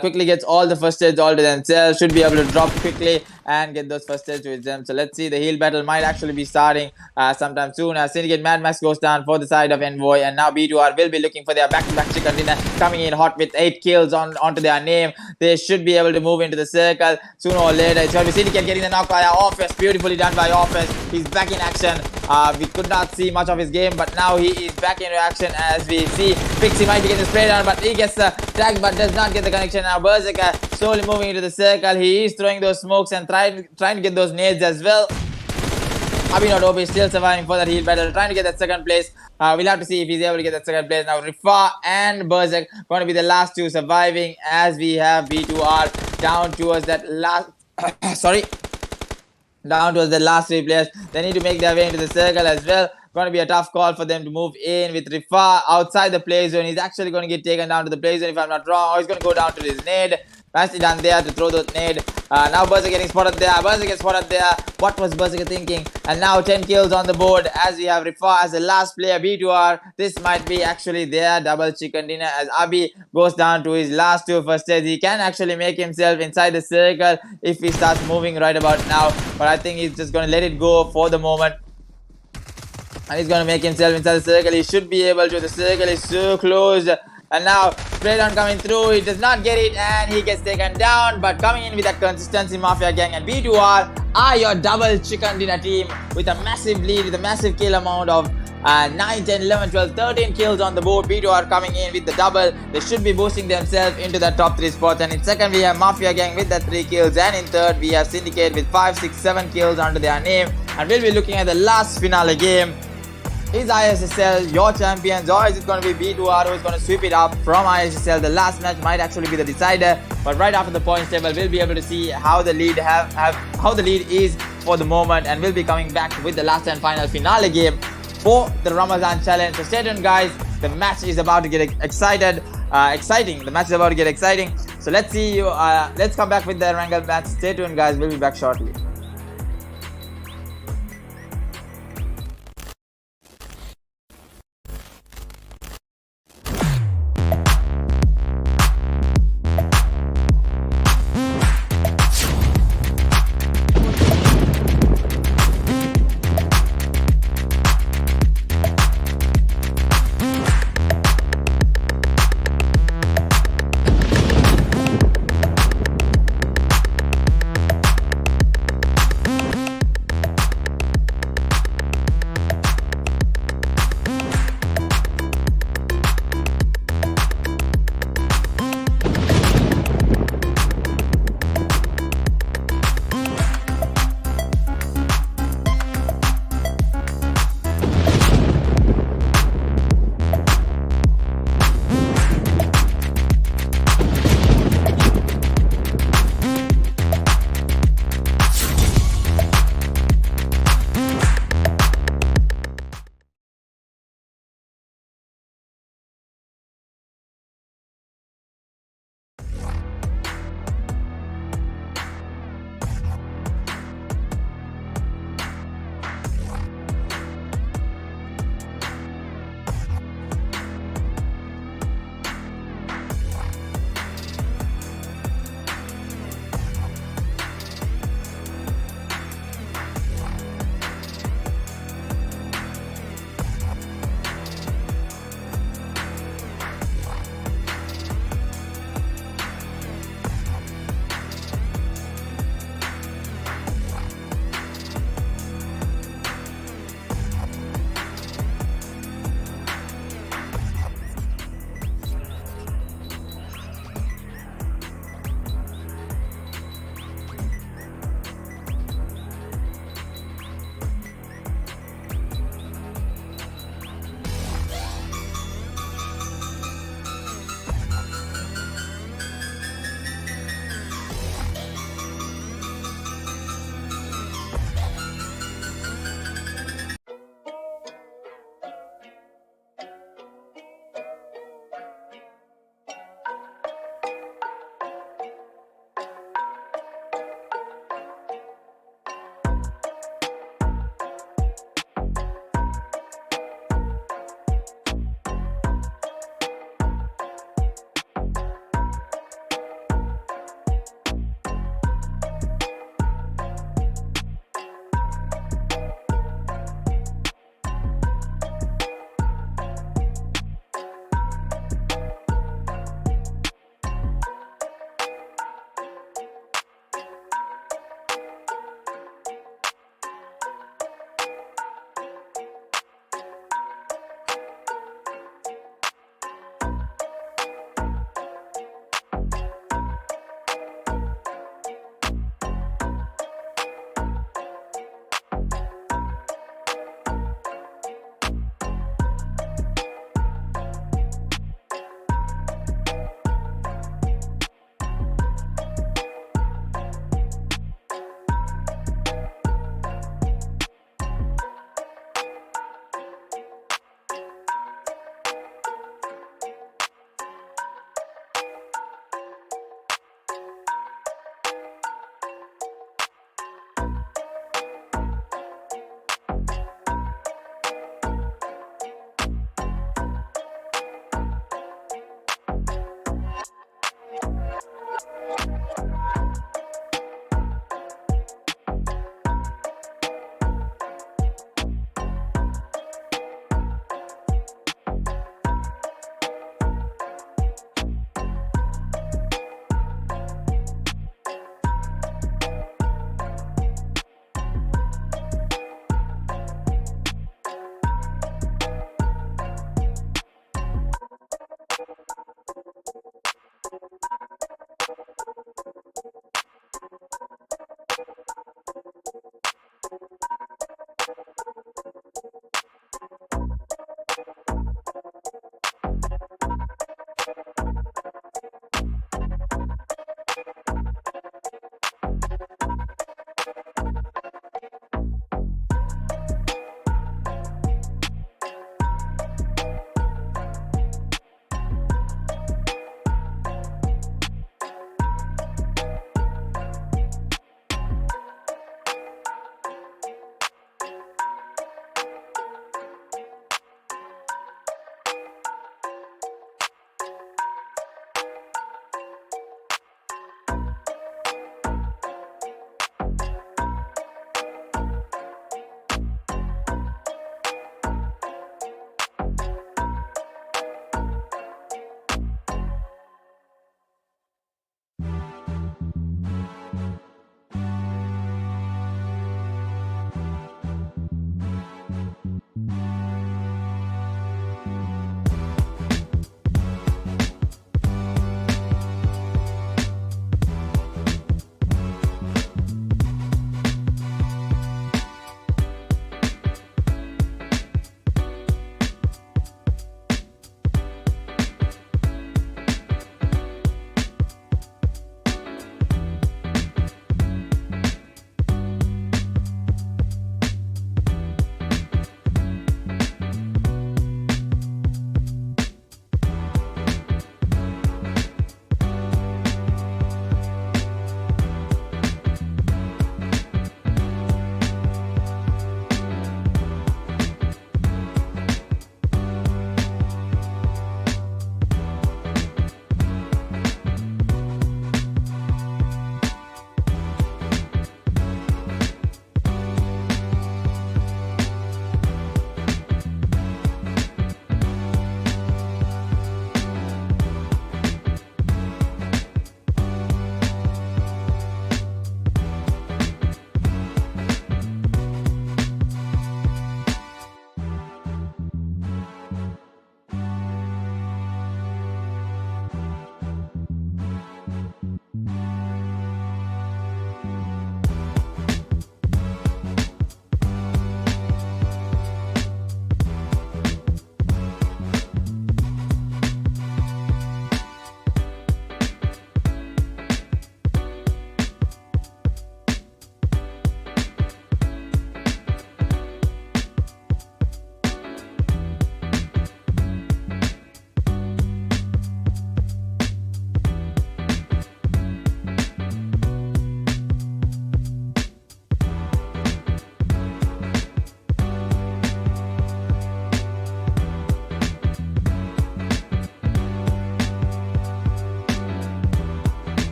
Quickly gets all the first aids all to themselves. Should be able to drop quickly and get those first aids with them. So let's see, the heal battle might actually be starting sometime soon. Syndicate Mad Max goes down for the side of Envoy, and now B2R will be looking for their back-to-back chicken dinner, coming in hot with 8 kills onto their name. They should be able to move into the circle sooner or later. It's going to be Syndicate getting the knock by Office. Beautifully done by Office. He's back in action. We could not see much of his game, but now he is back into action as we see. Pixie might be getting the spray down, but he gets the tag but does not get the connection. Now Berserker slowly moving into the circle. He is throwing those smokes and trying to get those nades as well. Abhi OP is still surviving for that heal battle, trying to get that second place. We'll have to see if he's able to get that second place. Now Rifa and Berserk going to be the last 2 surviving as we have B2R down towards that last down towards the last 3 players. They need to make their way into the circle as well. Going to be a tough call for them to move in with Rifa outside the play zone. He's actually going to get taken down to the play zone if I'm not wrong. Or he's going to go down to his nade. Nicely done there to throw the nade. Now Berserker getting spotted there. Berserker gets spotted there. What was Berserker thinking? And now 10 kills on the board as we have Rifa as the last player. B2R. This might be actually their double chicken dinner as Abhi goes down to his last 2 first aids. He can actually make himself inside the circle if he starts moving right about now. But I think he's just going to let it go for the moment. And he's going to make himself inside the circle. He should be able to. The circle is so close. And now, spray down coming through. He does not get it and he gets taken down. But coming in with that consistency, Mafia gang and B2R are your double chicken dinner team with a massive lead, with a massive kill amount of 9, 10, 11, 12, 13 kills on the board. B2R coming in with the double. They should be boosting themselves into the top 3 spots. And in second, we have Mafia gang with the 3 kills. And in third, we have Syndicate with 5, 6, 7 kills under their name. And we'll be looking at the last finale game. Is ISSL your champions, or is it going to be B2R who is going to sweep it up from ISSL? The last match might actually be the decider, but right after the points table, we'll be able to see how the lead how the lead is for the moment, and we'll be coming back with the last and final finale game for the Ramadan challenge. So stay tuned, guys. The match is about to get exciting. The match is about to get exciting. So let's see you. Let's come back with the Wrangle match. Stay tuned, guys. We'll be back shortly.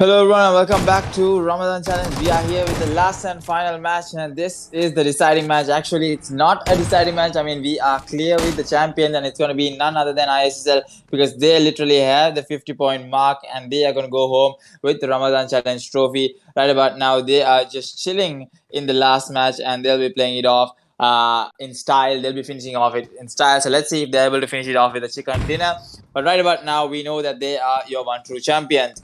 Hello everyone and welcome back to Ramadan Challenge. We are here with the last and final match, and this is the deciding match. Actually, it's not a deciding match. I mean, we are clear with the champions, and it's going to be none other than ISSL, because they literally have the 50-point mark and they are going to go home with the Ramadan Challenge trophy. Right about now, they are just chilling in the last match and they'll be playing it off in style. They'll be finishing off it in style. So let's see if they're able to finish it off with a chicken dinner. But right about now, we know that they are your one true champions.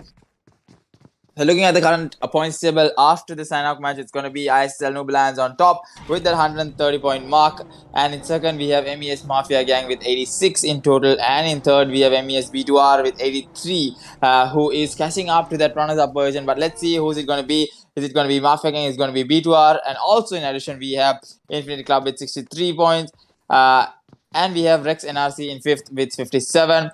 So looking at the current points table after the sign-off match, it's going to be ISSL Noob on top with that 130-point mark. And in second, we have MES Mafia Gang with 86 in total. And in third, we have MES B2R with 83, who is catching up to that runners-up version. But let's see who's it going to be. Is it going to be Mafia Gang? Is it going to be B2R? And also in addition, we have Infinity Club with 63 points. And we have Rex NRC in fifth with 57.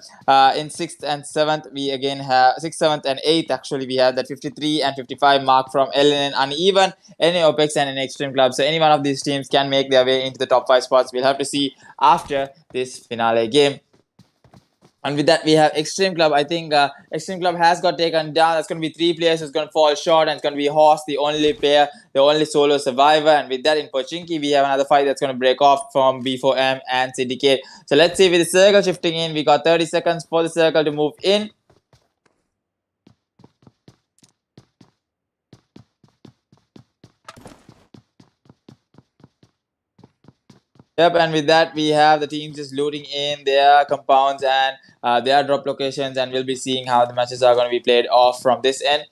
In sixth and seventh, we again have sixth, seventh, and eighth. Actually, we have that 53 and 55 mark from LNN UnEven, NA OPEX, and an Xtreme Club. So any one of these teams can make their way into the top 5 spots. We'll have to see after this finale game. And with that, we have Xtreme Club. I think Xtreme Club has got taken down. That's going to be 3 players who's going to fall short, and it's going to be Horse, the only player, the only solo survivor. And with that, in Pochinki, we have another fight that's going to break off from B4m and Syndicate. So let's see, with the circle shifting in, we got 30 seconds for the circle to move in. Yep, and with that, we have the teams just loading in their compounds and their drop locations, and we'll be seeing how the matches are going to be played off from this end.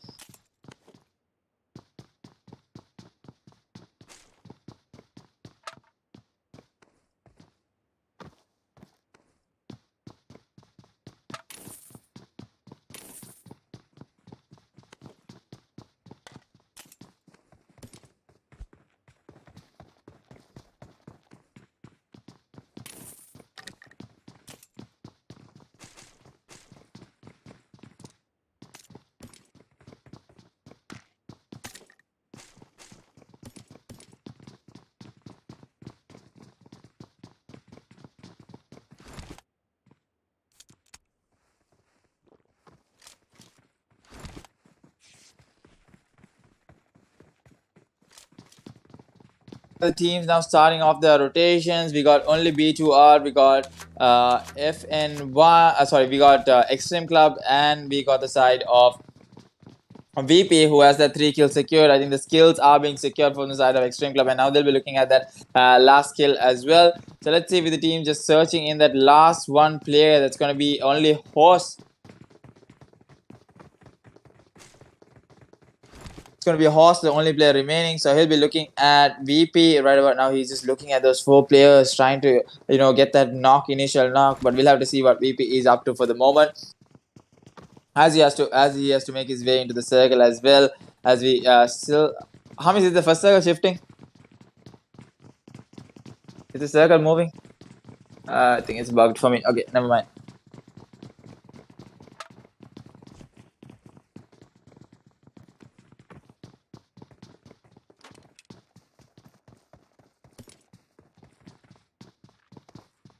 The teams now starting off their rotations. We got only B2R, we got FN1, we got Xtreme Club, and we got the side of VP, who has that 3 kills secured. I think the skills are being secured from the side of Xtreme Club, and now they'll be looking at that last kill as well. So let's see, with the team just searching in that last one player, that's going to be only Horse. It's going to be Horse, the only player remaining. So he'll be looking at VP right about now. He's just looking at those 4 players, trying to, get that initial knock. But we'll have to see what VP is up to for the moment, as he has to make his way into the circle as well. As we still, how many is the first circle shifting? Is the circle moving? I think it's bugged for me. Okay, never mind.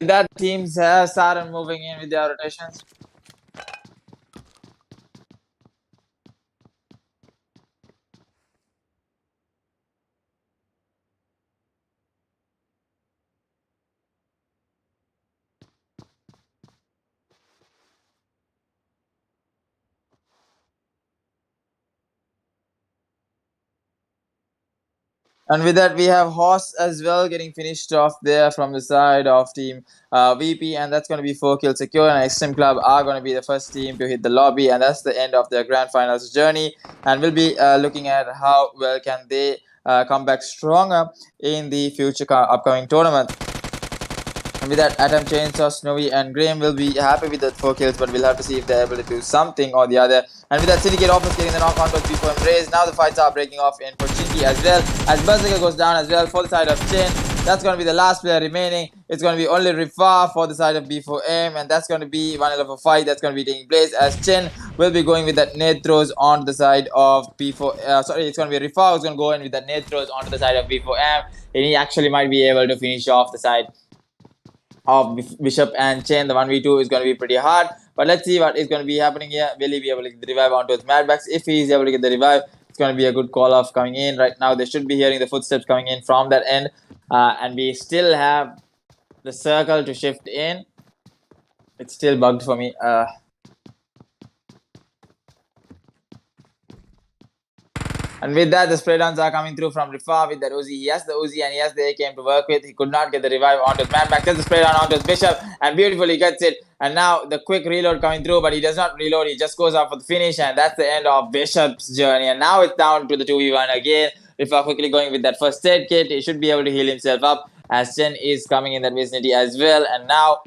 That teams have started moving in with their rotations. And with that, we have Horse as well getting finished off there from the side of team VP, and that's going to be 4 kills secure. And Xtreme Club are going to be the first team to hit the lobby, and that's the end of their grand finals journey. And we'll be looking at how well can they come back stronger in the future upcoming tournament. And with that, Atom, Chainsaw, Snowy, and Graham will be happy with the 4 kills, but we'll have to see if they're able to do something or the other. And with that, Syndicate offers getting the knock on towards B4m Raise. Now the fights are breaking off in Pochinki as well, as Berserker goes down as well for the side of Chin. That's going to be the last player remaining. It's going to be only Rifa for the side of B4m, and that's going to be one hell of a fight that's going to be taking place, as Chen will be going with that nade throws onto the side of B4. It's going to be Rifa who's going to go in with that nade throws onto the side of B4m, and he actually might be able to finish off the side of Bishop and Chen. The 1v2 is going to be pretty hard, But let's see what is going to be happening here. Will he be able to get the revive onto his Madbacks? If he is able to get the revive, it's going to be a good call off coming in. Right now, they should be hearing the footsteps coming in from that end. And we still have the circle to shift in. It's still bugged for me. And with that, the spray downs are coming through from Rifa with that Uzi. He has the Uzi and he has the AK to work with. He could not get the revive onto his Madback. Gets the spray down onto his Bishop and beautifully gets it. And now the quick reload coming through, but he does not reload. He just goes out for the finish, and that's the end of Bishop's journey. And now it's down to the 2v1 again. Rifa quickly going with that first aid kit. He should be able to heal himself up as Chen is coming in that vicinity as well. And now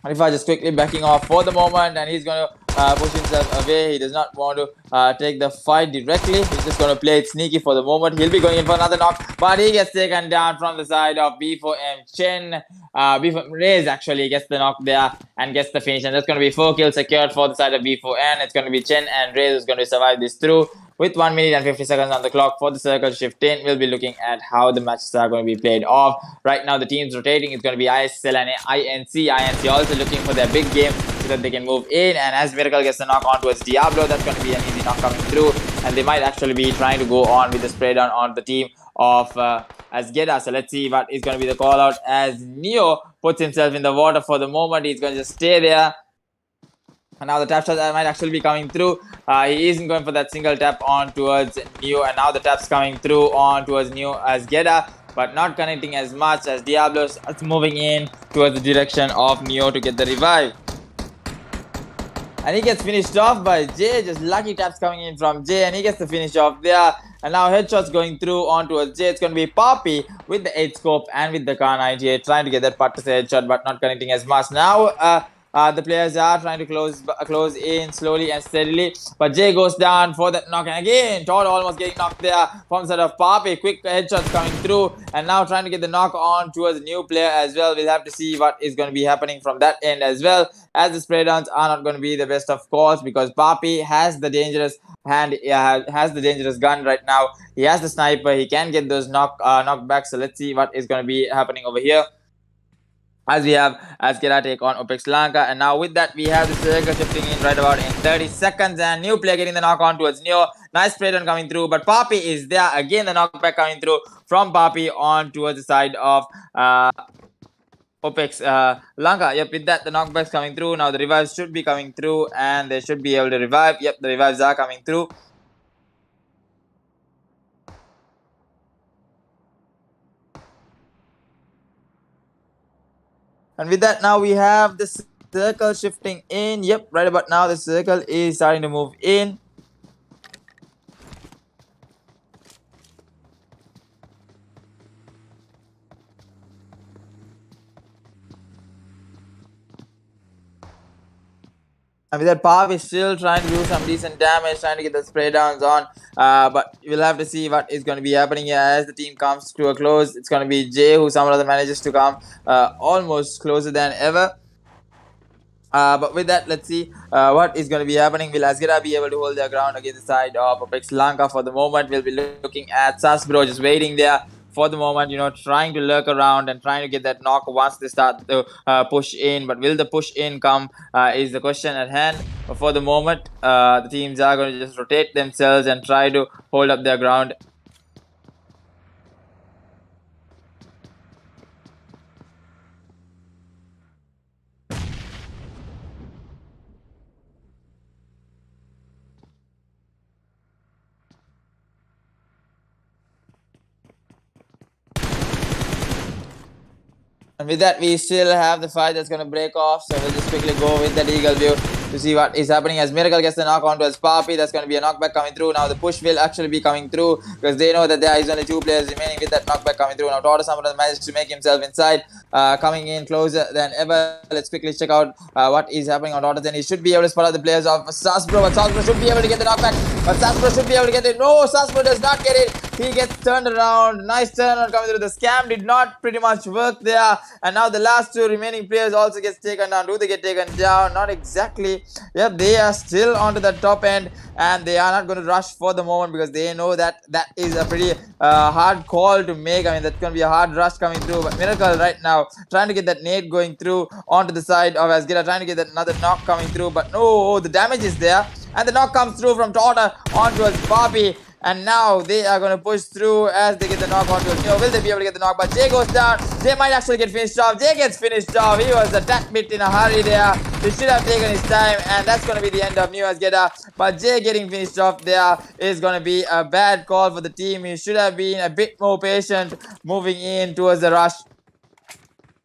Rifa just quickly backing off for the moment, and he's going to push himself away. He does not want to take the fight directly. He's just going to play it sneaky for the moment. He'll be going in for another knock, but he gets taken down from the side of B4m Chen. B4m Reyes actually gets the knock there and gets the finish, and that's going to be 4 kills secured for the side of B4n. It's going to be Chen and Reyes who's going to survive this through. With 1 minute and 50 seconds on the clock for the circle shift in, we'll be looking at how the matches are going to be played off. Right now, the teams rotating. It's going to be ISSL and INC. INC also looking for their big game so that they can move in. And as Miracle gets the knock on towards Diablo, that's going to be an easy knock coming through. And they might actually be trying to go on with the spray down on the team of AZGEDA. So let's see what is going to be the call out as Neo puts himself in the water for the moment. He's going to just stay there. And now the tap shots might actually be coming through. He isn't going for that single tap on towards Neo. And now the tap's coming through on towards Neo AZGEDA, but not connecting as much as Diablo starts moving in towards the direction of Neo to get the revive. And he gets finished off by Jay. Just lucky taps coming in from Jay, and he gets the finish off there. And now headshots going through on towards Jay. It's going to be Poppy with the 8 scope and with the Khan IGA trying to get that putt to the headshot, but not connecting as much. Now the players are trying to close in slowly and steadily, but Jay goes down for that knock, and again Todd almost getting knocked there from the side of Papi. Quick headshots coming through, and now trying to get the knock on towards the new player as well. We'll have to see what is going to be happening from that end as well, as the spray downs are not going to be the best of course, because Papi has the dangerous hand, has the dangerous gun right now. He has the sniper. He can get those knockbacks. So let's see what is going to be happening over here, as we have AZGEDA take on OPEX Lanka. And now with that, we have the circle shifting in right about in 30 seconds. And new player getting the knock on towards Neo. Nice spray down coming through, but Papi is there. Again, the knockback coming through from Papi on towards the side of OPEX Lanka. Yep, with that, the knockbacks coming through. Now the revives should be coming through, and they should be able to revive. Yep, the revives are coming through. And with that, now we have the circle shifting in. Yep, right about now, the circle is starting to move in. And with that, Pav is still trying to do some decent damage, trying to get the spray downs on. But we'll have to see what is going to be happening here as the team comes to a close. It's going to be Jay who somehow manages to come almost closer than ever. But with that, let's see what is going to be happening. Will AZGEDA be able to hold their ground against the side of OPEX Lanka for the moment? We'll be looking at Sasbro just waiting there for the moment, you know, trying to lurk around and trying to get that knock once they start to push in. But will the push in come is the question at hand. But for the moment, the teams are going to just rotate themselves and try to hold up their ground. And with that, we still have the fight that's going to break off. So we'll just quickly go with that eagle view to see what is happening as Miracle gets the knock on towards Papi. That's going to be a knockback coming through. Now the push will actually be coming through because they know that there is only 2 players remaining with that knockback coming through. Now Tortoise managed to make himself inside, coming in closer than ever. Let's quickly check out what is happening on Tortoise. And he should be able to spot out the players of Sasbro, but Sasbro should be able to get the knockback. but Sasper should be able to get it. No, Sasper does not get it. He gets turned around. Nice turn on coming through. The scam did not pretty much work there. And now the last two remaining players also gets taken down. Do they get taken down? Not exactly. Yep, they are still onto the top end, and they are not going to rush for the moment because they know that that is a pretty hard call to make. I mean, that's going to be a hard rush coming through. But Miracle right now trying to get that nade going through onto the side of AZGEDA, trying to get that another knock coming through. But no, the damage is there. And the knock comes through from Torta onto Barbie. And now they are going to push through as they get the knock onto us. Will they be able to get the knock? But Jay goes down. Jay might actually get finished off. Jay gets finished off. He was a tad bit in a hurry there. He should have taken his time. And that's going to be the end of New AZGEDA. But Jay getting finished off there is going to be a bad call for the team. He should have been a bit more patient moving in towards the rush.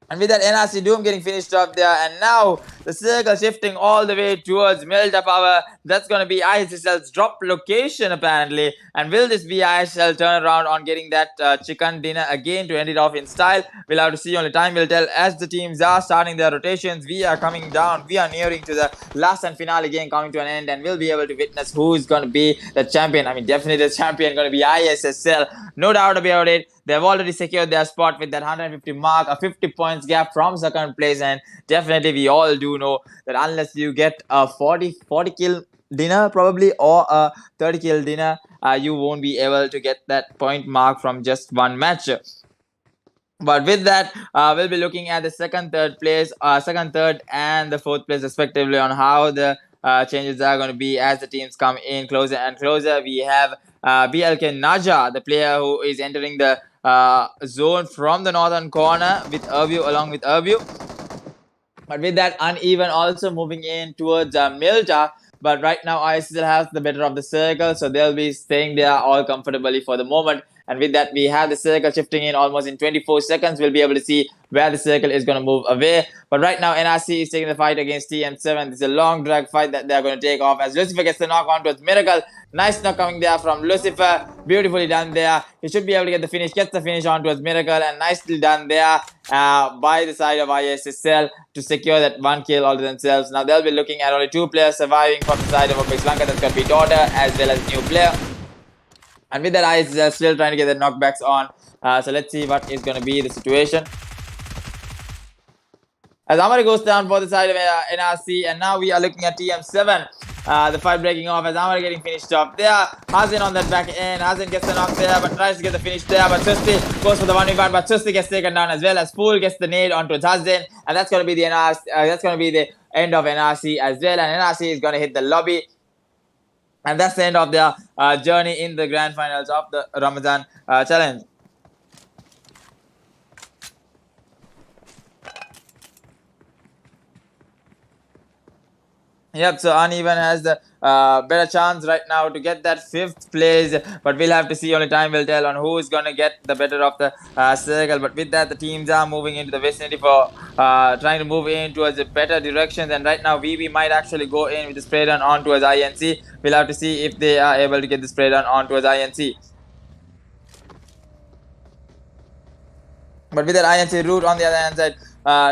And with that, NRC Doom getting finished off there. And now the circle shifting all the way towards Melta Power. That's going to be ISSL's drop location apparently. And will this be ISSL turn around on getting that chicken dinner again to end it off in style? We'll have to see. Only time will tell as the teams are starting their rotations. We are coming down. We are nearing to the last and finale game coming to an end. And we'll be able to witness who is going to be the champion. I mean, definitely the champion going to be ISSL. No doubt about it. They've already secured their spot with that 150 mark, a 50 points gap from second place, and definitely we all do know that unless you get a 40 kill dinner probably or a 30 kill dinner, you won't be able to get that point mark from just one match. But with that, we'll be looking at the second, third, and the fourth place respectively on how the changes are going to be as the teams come in closer and closer. We have BLK Naja, the player who is entering the zone from the northern corner with Erview along with Erview. But with that, Uneven also moving in towards Milta. But right now, ISSL has the better of the circle, so they'll be staying there all comfortably for the moment. And with that, we have the circle shifting in almost in 24 seconds. We'll be able to see where the circle is going to move away. But right now, NRC is taking the fight against TM7. This is a long drag fight that they're going to take off as Lucifer gets the knock on towards Miracle. Nice knock coming there from Lucifer. Beautifully done there. He should be able to get the finish. Gets the finish on towards Miracle. And nicely done there by the side of ISSL to secure that one kill all to themselves. Now they'll be looking at only two players surviving from the side of OPEX Lanka. That's going to be Daughter as well as new player. And with that, ISSL still trying to get the knockbacks on. So let's see what is going to be the situation. As Amari goes down for the side of NRC. And now we are looking at TM7. The fight breaking off as Amari getting finished off there. Hazin on that back end. Hazin gets the knock there, but tries to get the finish there. But Susti goes for the 1v1, but Susti gets taken down as well as Fool gets the nade onto Hazin. And that's going to be the NRC. That's going to be the end of NRC as well. And NRC is going to hit the lobby. And that's the end of their journey in the grand finals of the Ramadan challenge. Yep, so Uneven has the better chance right now to get that 5th place. But we'll have to see. Only time will tell on who is going to get the better of the circle. But with that, the teams are moving into the vicinity for trying to move in towards a better direction. And right now, VB might actually go in with the spray down on towards INC. We'll have to see if they are able to get the spray down on towards INC. But with that INC route on the other hand side,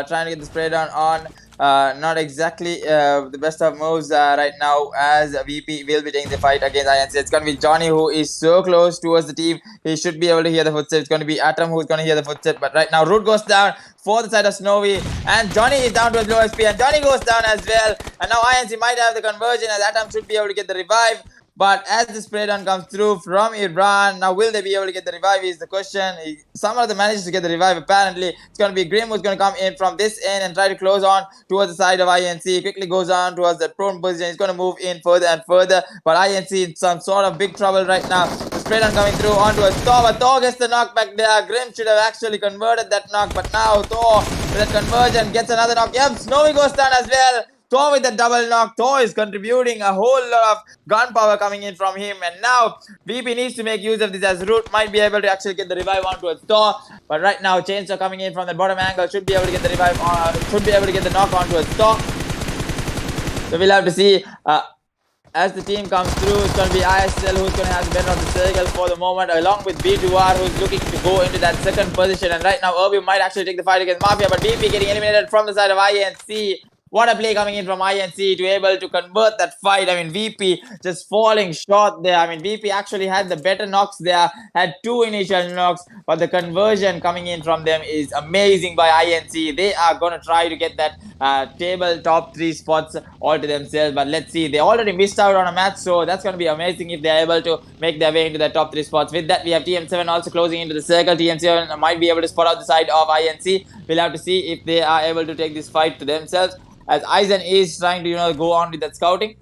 trying to get the spray down on. Not exactly the best of moves right now as VP will be taking the fight against INC. It's going to be Johnny who is so close towards the team. He should be able to hear the footsteps. It's going to be Atom who's going to hear the footsteps. But right now Root goes down for the side of Snowy. And Johnny is down to his low SP. And Johnny goes down as well. And now INC might have the conversion as Atom should be able to get the revive. But as the spray down comes through from Iran, now will they be able to get the revive is the question. Somehow they managed to get the revive apparently. It's going to be Grim who's going to come in from this end and try to close on towards the side of INC. Quickly goes on towards the prone position. He's going to move in further and further. But INC in some sort of big trouble right now. The spray down coming through onto a Thor. But Thor gets the knockback there. Grim should have actually converted that knock. But now Thor with that conversion gets another knock. Yep, Snowy goes down as well. Thor with the double knock. Thor is contributing a whole lot of gunpowder coming in from him. And now VP needs to make use of this as Root might be able to actually get the revive on towards Thor. But right now Chainsaw coming in from the bottom angle should be able to get the revive on, should be able to get the knock on towards Thor. So we'll have to see as the team comes through. It's going to be ISSL who's going to have the better of the circle for the moment, along with B2R who's looking to go into that second position. And right now Irby might actually take the fight against Mafia, but VP getting eliminated from the side of INC. What a play coming in from INC to able to convert that fight. I mean, VP just falling short there. I mean, VP actually had the better knocks there, had 2 initial knocks, but the conversion coming in from them is amazing by INC. They are going to try to get that table top 3 spots all to themselves, but let's see. They already missed out on a match, so that's going to be amazing if they're able to make their way into the top 3 spots. With that, we have TM7 also closing into the circle. TM7 might be able to spot out the side of INC. We'll have to see if they are able to take this fight to themselves, as Aizen is trying to go on with that scouting.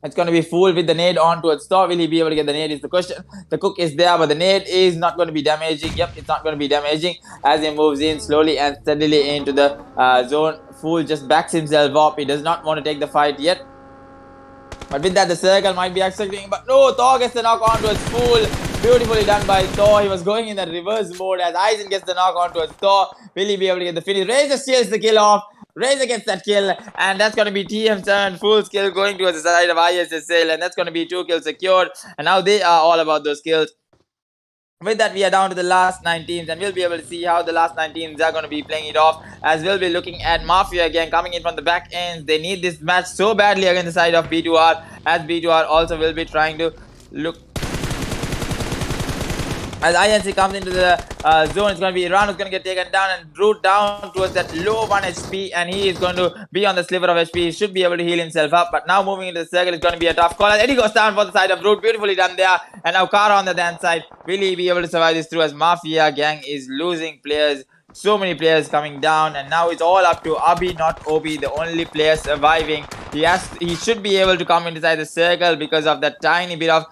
It's going to be Fool with the nade on towards Thor. Will he be able to get the nade is the question. The cook is there, but the nade is not going to be damaging. Yep, it's not going to be damaging as he moves in slowly and steadily into the zone. Fool just backs himself up. He does not want to take the fight yet. But with that, the circle might be accepting. But no, Thor gets the knock on towards Fool. Beautifully done by Thor. He was going in that reverse mode as Aizen gets the knock on towards Thor. Will he be able to get the finish? Razor steals the kill off. Razor gets that kill, and that's going to be TM7 full skill going towards the side of ISSL, and that's going to be 2 kills secured. And now they are all about those kills. With that, we are down to the last 9 teams, and we'll be able to see how the last 9 teams are going to be playing it off, as we'll be looking at Mafia again coming in from the back end. They need this match so badly against the side of B2R, as B2R also will be trying to look. As INC comes into the zone, it's going to be Iran who's going to get taken down and root down towards that low 1 HP, and he is going to be on the sliver of HP. He should be able to heal himself up, but now moving into the circle is going to be a tough call. As Eddie goes down for the side of Root, beautifully done there, and now Kara on the dance side. Will he be able to survive this through, as Mafia gang is losing players? So many players coming down, and now it's all up to Abi, not Obi, the only player surviving. He should be able to come inside the circle because of that tiny bit of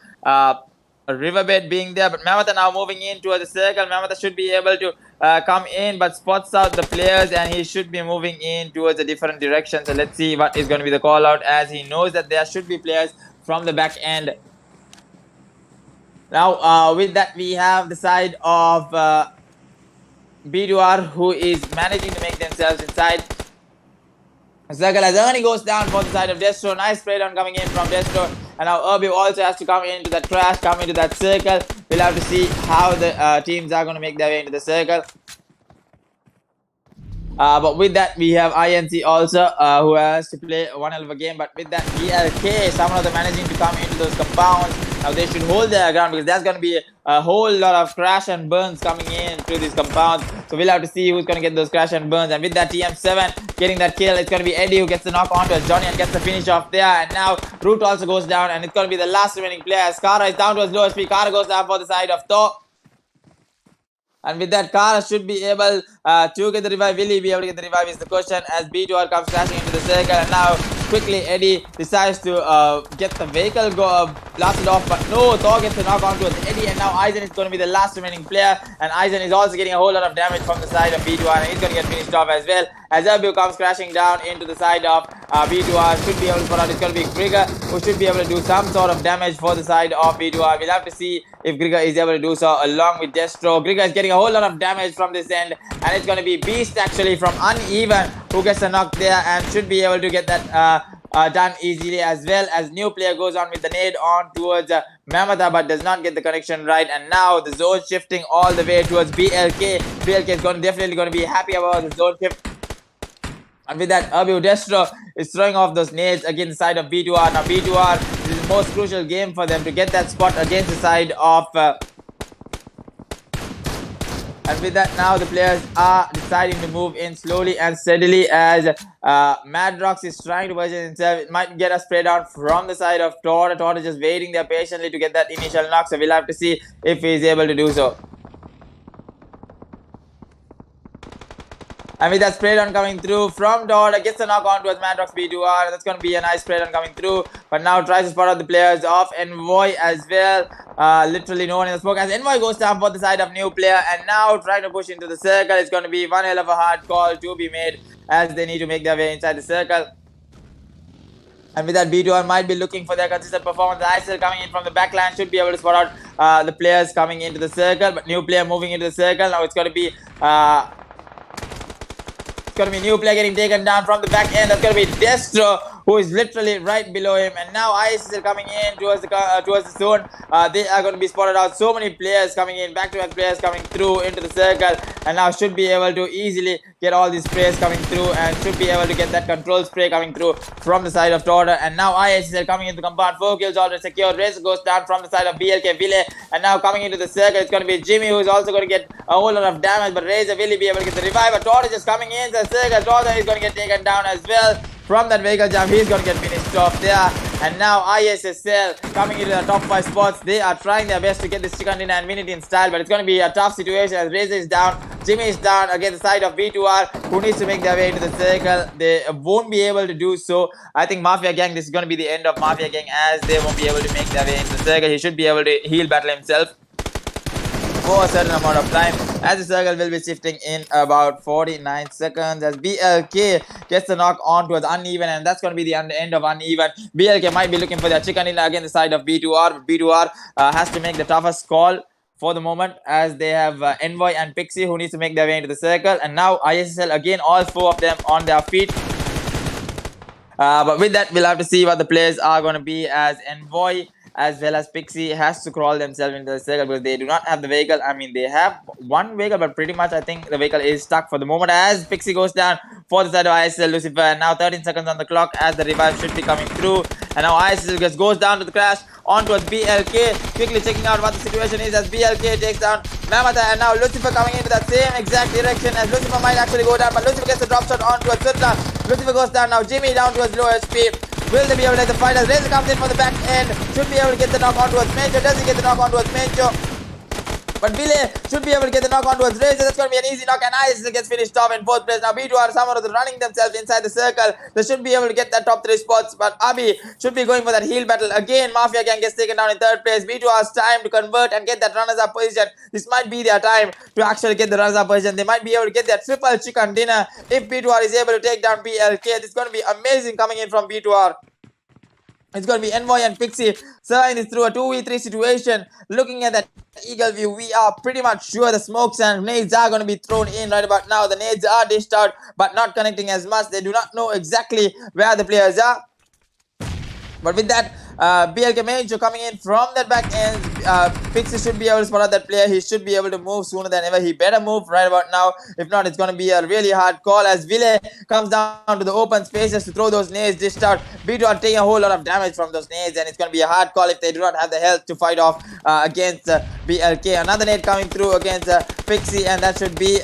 a riverbed being there, but Mamata now moving in towards the circle. Mamata should be able to come in, but spots out the players, and he should be moving in towards a different direction. So let's see what is going to be the call out, as he knows that there should be players from the back end. Now with that, we have the side of B2R who is managing to make themselves inside circle, as Ernie goes down for the side of Destro. Nice spray down coming in from Destro, and now ERBIV also has to come into that crash, come into that circle. We'll have to see how the teams are going to make their way into the circle. But with that, we have INC also who has to play one hell of a game. But with that, BLK, someone of them managing to come into those compounds. Now they should hold their ground, because there's going to be a whole lot of crash and burns coming in through these compounds. So we'll have to see who's going to get those crash and burns. And with that, TM7 getting that kill, it's going to be Eddie who gets the knock onto us. Johnny and gets the finish off there. And now Root also goes down, and it's going to be the last remaining player. Kara is down to his low HP. Kara goes down for the side of Thor. And with that, Kara should be able to get the revive. Will he be able to get the revive is the question, as B2R comes crashing into the circle. And now quickly Eddie decides to get the vehicle blasted off, but no, Thor gets a knock on towards Eddie, and now Aizen is going to be the last remaining player, and Aizen is also getting a whole lot of damage from the side of B2R, and he's going to get finished off as well, as ERBIV comes crashing down into the side of B2R. Should be able to spot out. It's going to be Grigor who should be able to do some sort of damage for the side of B2R. We'll have to see if Grigor is able to do so along with Destro. Grigor is getting a whole lot of damage from this end, and it's going to be Beast actually from Uneven who gets a knock there, and should be able to get that done easily, as well as new player goes on with the nade on towards Mamata, but does not get the connection right. And now the zone shifting all the way towards BLK. BLK is definitely going to be happy about the zone shift. And with that, ERBIV Destro is throwing off those nades against the side of B2R. Now B2R, this is the most crucial game for them to get that spot against the side of and with that, now the players are deciding to move in slowly and steadily, as Madrox is trying to position himself. It might get a spray down from the side of Tor. Tor is just waiting there patiently to get that initial knock, so we'll have to see if he is able to do so. And with that spray down coming through from Dora, gets a knock on towards Madrox B2R. That's going to be a nice spray down coming through. But now tries to spot out the players of Envoy as well. Literally no one in the smoke, as Envoy goes down for the side of new player. And now trying to push into the circle. It's going to be one hell of a hard call to be made, as they need to make their way inside the circle. And with that, B2R might be looking for their consistent performance. The ISSL coming in from the backline should be able to spot out the players coming into the circle. But new player moving into the circle. Now it's going to be new player getting taken down from the back end. That's going to be Destro who is literally right below him. And now ISSL coming in towards the zone. They are going to be spotted out. So many players coming in, back-to-back players coming through into the circle, and now should be able to easily get all these sprays coming through, and should be able to get that control spray coming through from the side of Torda. And now ISSL coming into the compound, 4 kills already secured. Razor goes down from the side of BLK Ville, and now coming into the circle, it's going to be Jimmy, who is also going to get a whole lot of damage, but Razor will be able to get the revive. But Torda is coming in the circle. Torda is going to get taken down as well from that vehicle jump. He's going to get finished off there. And now ISSL coming into the top 5 spots. They are trying their best to get this chicken dinner and win it in style, but it's going to be a tough situation as Razor is down, Jimmy is down against the side of B2R, who needs to make their way into the circle. They won't be able to do so. I think Mafia Gang, this is going to be the end of Mafia Gang, as they won't be able to make their way into the circle. He should be able to heal battle himself for a certain amount of time, as the circle will be shifting in about 49 seconds as BLK gets the knock on towards Uneven, and that's going to be the end of Uneven. BLK might be looking for their chicken dinner against the side of B2R, but B2R has to make the toughest call for the moment, as they have Envoy and Pixie who needs to make their way into the circle. And now ISSL again, all 4 of them on their feet. But with that, we'll have to see what the players are going to be, as Envoy as well as Pixie has to crawl themselves into the circle because they do not have the vehicle. I mean, they have one vehicle, but pretty much I think the vehicle is stuck for the moment, as Pixie goes down for the side of ISSL Lucifer. And now 13 seconds on the clock as the revive should be coming through. And now ISSL just goes down to the crash on towards BLK, quickly checking out what the situation is as BLK takes down Mamata. And now Lucifer coming into that same exact direction, as Lucifer might actually go down, but Lucifer gets a drop shot on towards Sudla. Lucifer goes down. Now Jimmy down towards low HP. Will they be able to take the fight as Razor comes in for the back end? Should be able to get the knock on towards Major. Does he get the knock on towards Major? But Ville should be able to get the knock on towards Razor. That's going to be an easy knock, and ISSL gets finished off in 4th place. Now B2R somehow running themselves inside the circle. They should be able to get that top 3 spots, but Abi should be going for that heal battle. Again, Mafia Gang gets taken down in 3rd place. B2R's time to convert and get that runners-up position. This might be their time to actually get the runners-up position. They might be able to get their triple chicken dinner if B2R is able to take down BLK. This is going to be amazing coming in from B2R. It's going to be Envoy and Pixie surviving this through a 2v3 situation. Looking at that eagle view, we are pretty much sure the smokes and nades are going to be thrown in right about now. The nades are dished out, but not connecting as much. They do not know exactly where the players are. But with that, BLK Major coming in from that back end, Pixie should be able to spot out that player. He should be able to move sooner than ever. He better move right about now. If not, it's going to be a really hard call as Ville comes down to the open spaces to throw those nades dished out. B2 taking a whole lot of damage from those nades, and it's going to be a hard call if they do not have the health to fight off against BLK. Another nade coming through against Pixie, and that should be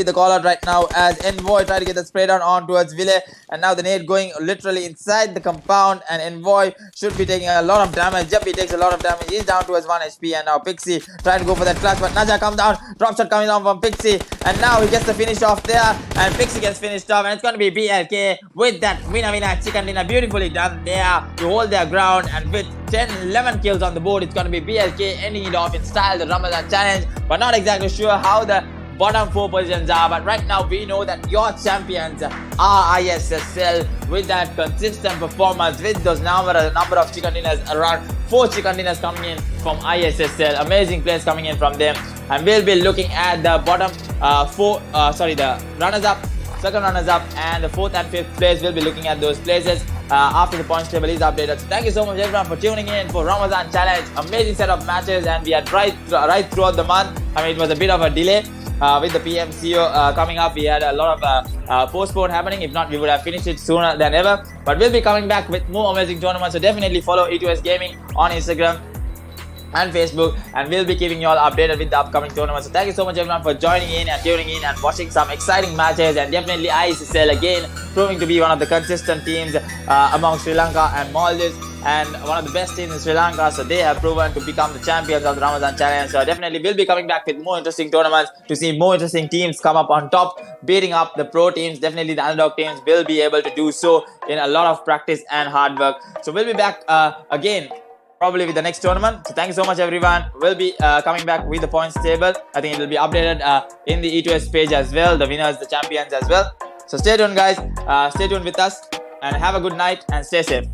the call out right now as Envoy try to get the spray down on towards Ville, and now the nade going literally inside the compound, and Envoy should be taking a lot of damage. Yep, he takes a lot of damage. He's down towards 1 HP, and now Pixie trying to go for that clutch, but Naja comes down, drop shot coming down from Pixie, and now he gets the finish off there, and Pixie gets finished off, and it's going to be BLK with that winner chicken dinner, beautifully done there to hold their ground, and with 10-11 kills on the board, it's going to be BLK ending it off in style, the Ramadan challenge. But not exactly sure how the bottom 4 positions are, but right now we know that your champions are ISSL with that consistent performance, with those number of chicken dinners, around 4 chicken dinners coming in from ISSL. Amazing plays coming in from them, and we'll be looking at the bottom the runners-up, second runners-up, and the 4th and 5th place. We'll be looking at those places after the points table is updated. So thank you so much everyone for tuning in for Ramadan challenge. Amazing set of matches, and we had right throughout the month. I mean, it was a bit of a delay with the PMCO coming up. We had a lot of postpone happening. If not, we would have finished it sooner than ever. But we'll be coming back with more amazing tournaments. So definitely follow E2S Gaming on Instagram and Facebook, and we'll be keeping you all updated with the upcoming tournaments. So thank you so much everyone for joining in and tuning in and watching some exciting matches, and definitely ISSL again proving to be one of the consistent teams among Sri Lanka and Maldives, and one of the best teams in Sri Lanka. So they have proven to become the champions of the Ramadan challenge. So definitely we'll be coming back with more interesting tournaments to see more interesting teams come up on top, beating up the pro teams. Definitely the underdog teams will be able to do so in a lot of practice and hard work. So we'll be back again probably with the next tournament. So thank you so much everyone. We'll be coming back with the points table. I think it will be updated in the E2S page as well, the winners, the champions as well. So stay tuned guys, stay tuned with us, and have a good night and stay safe.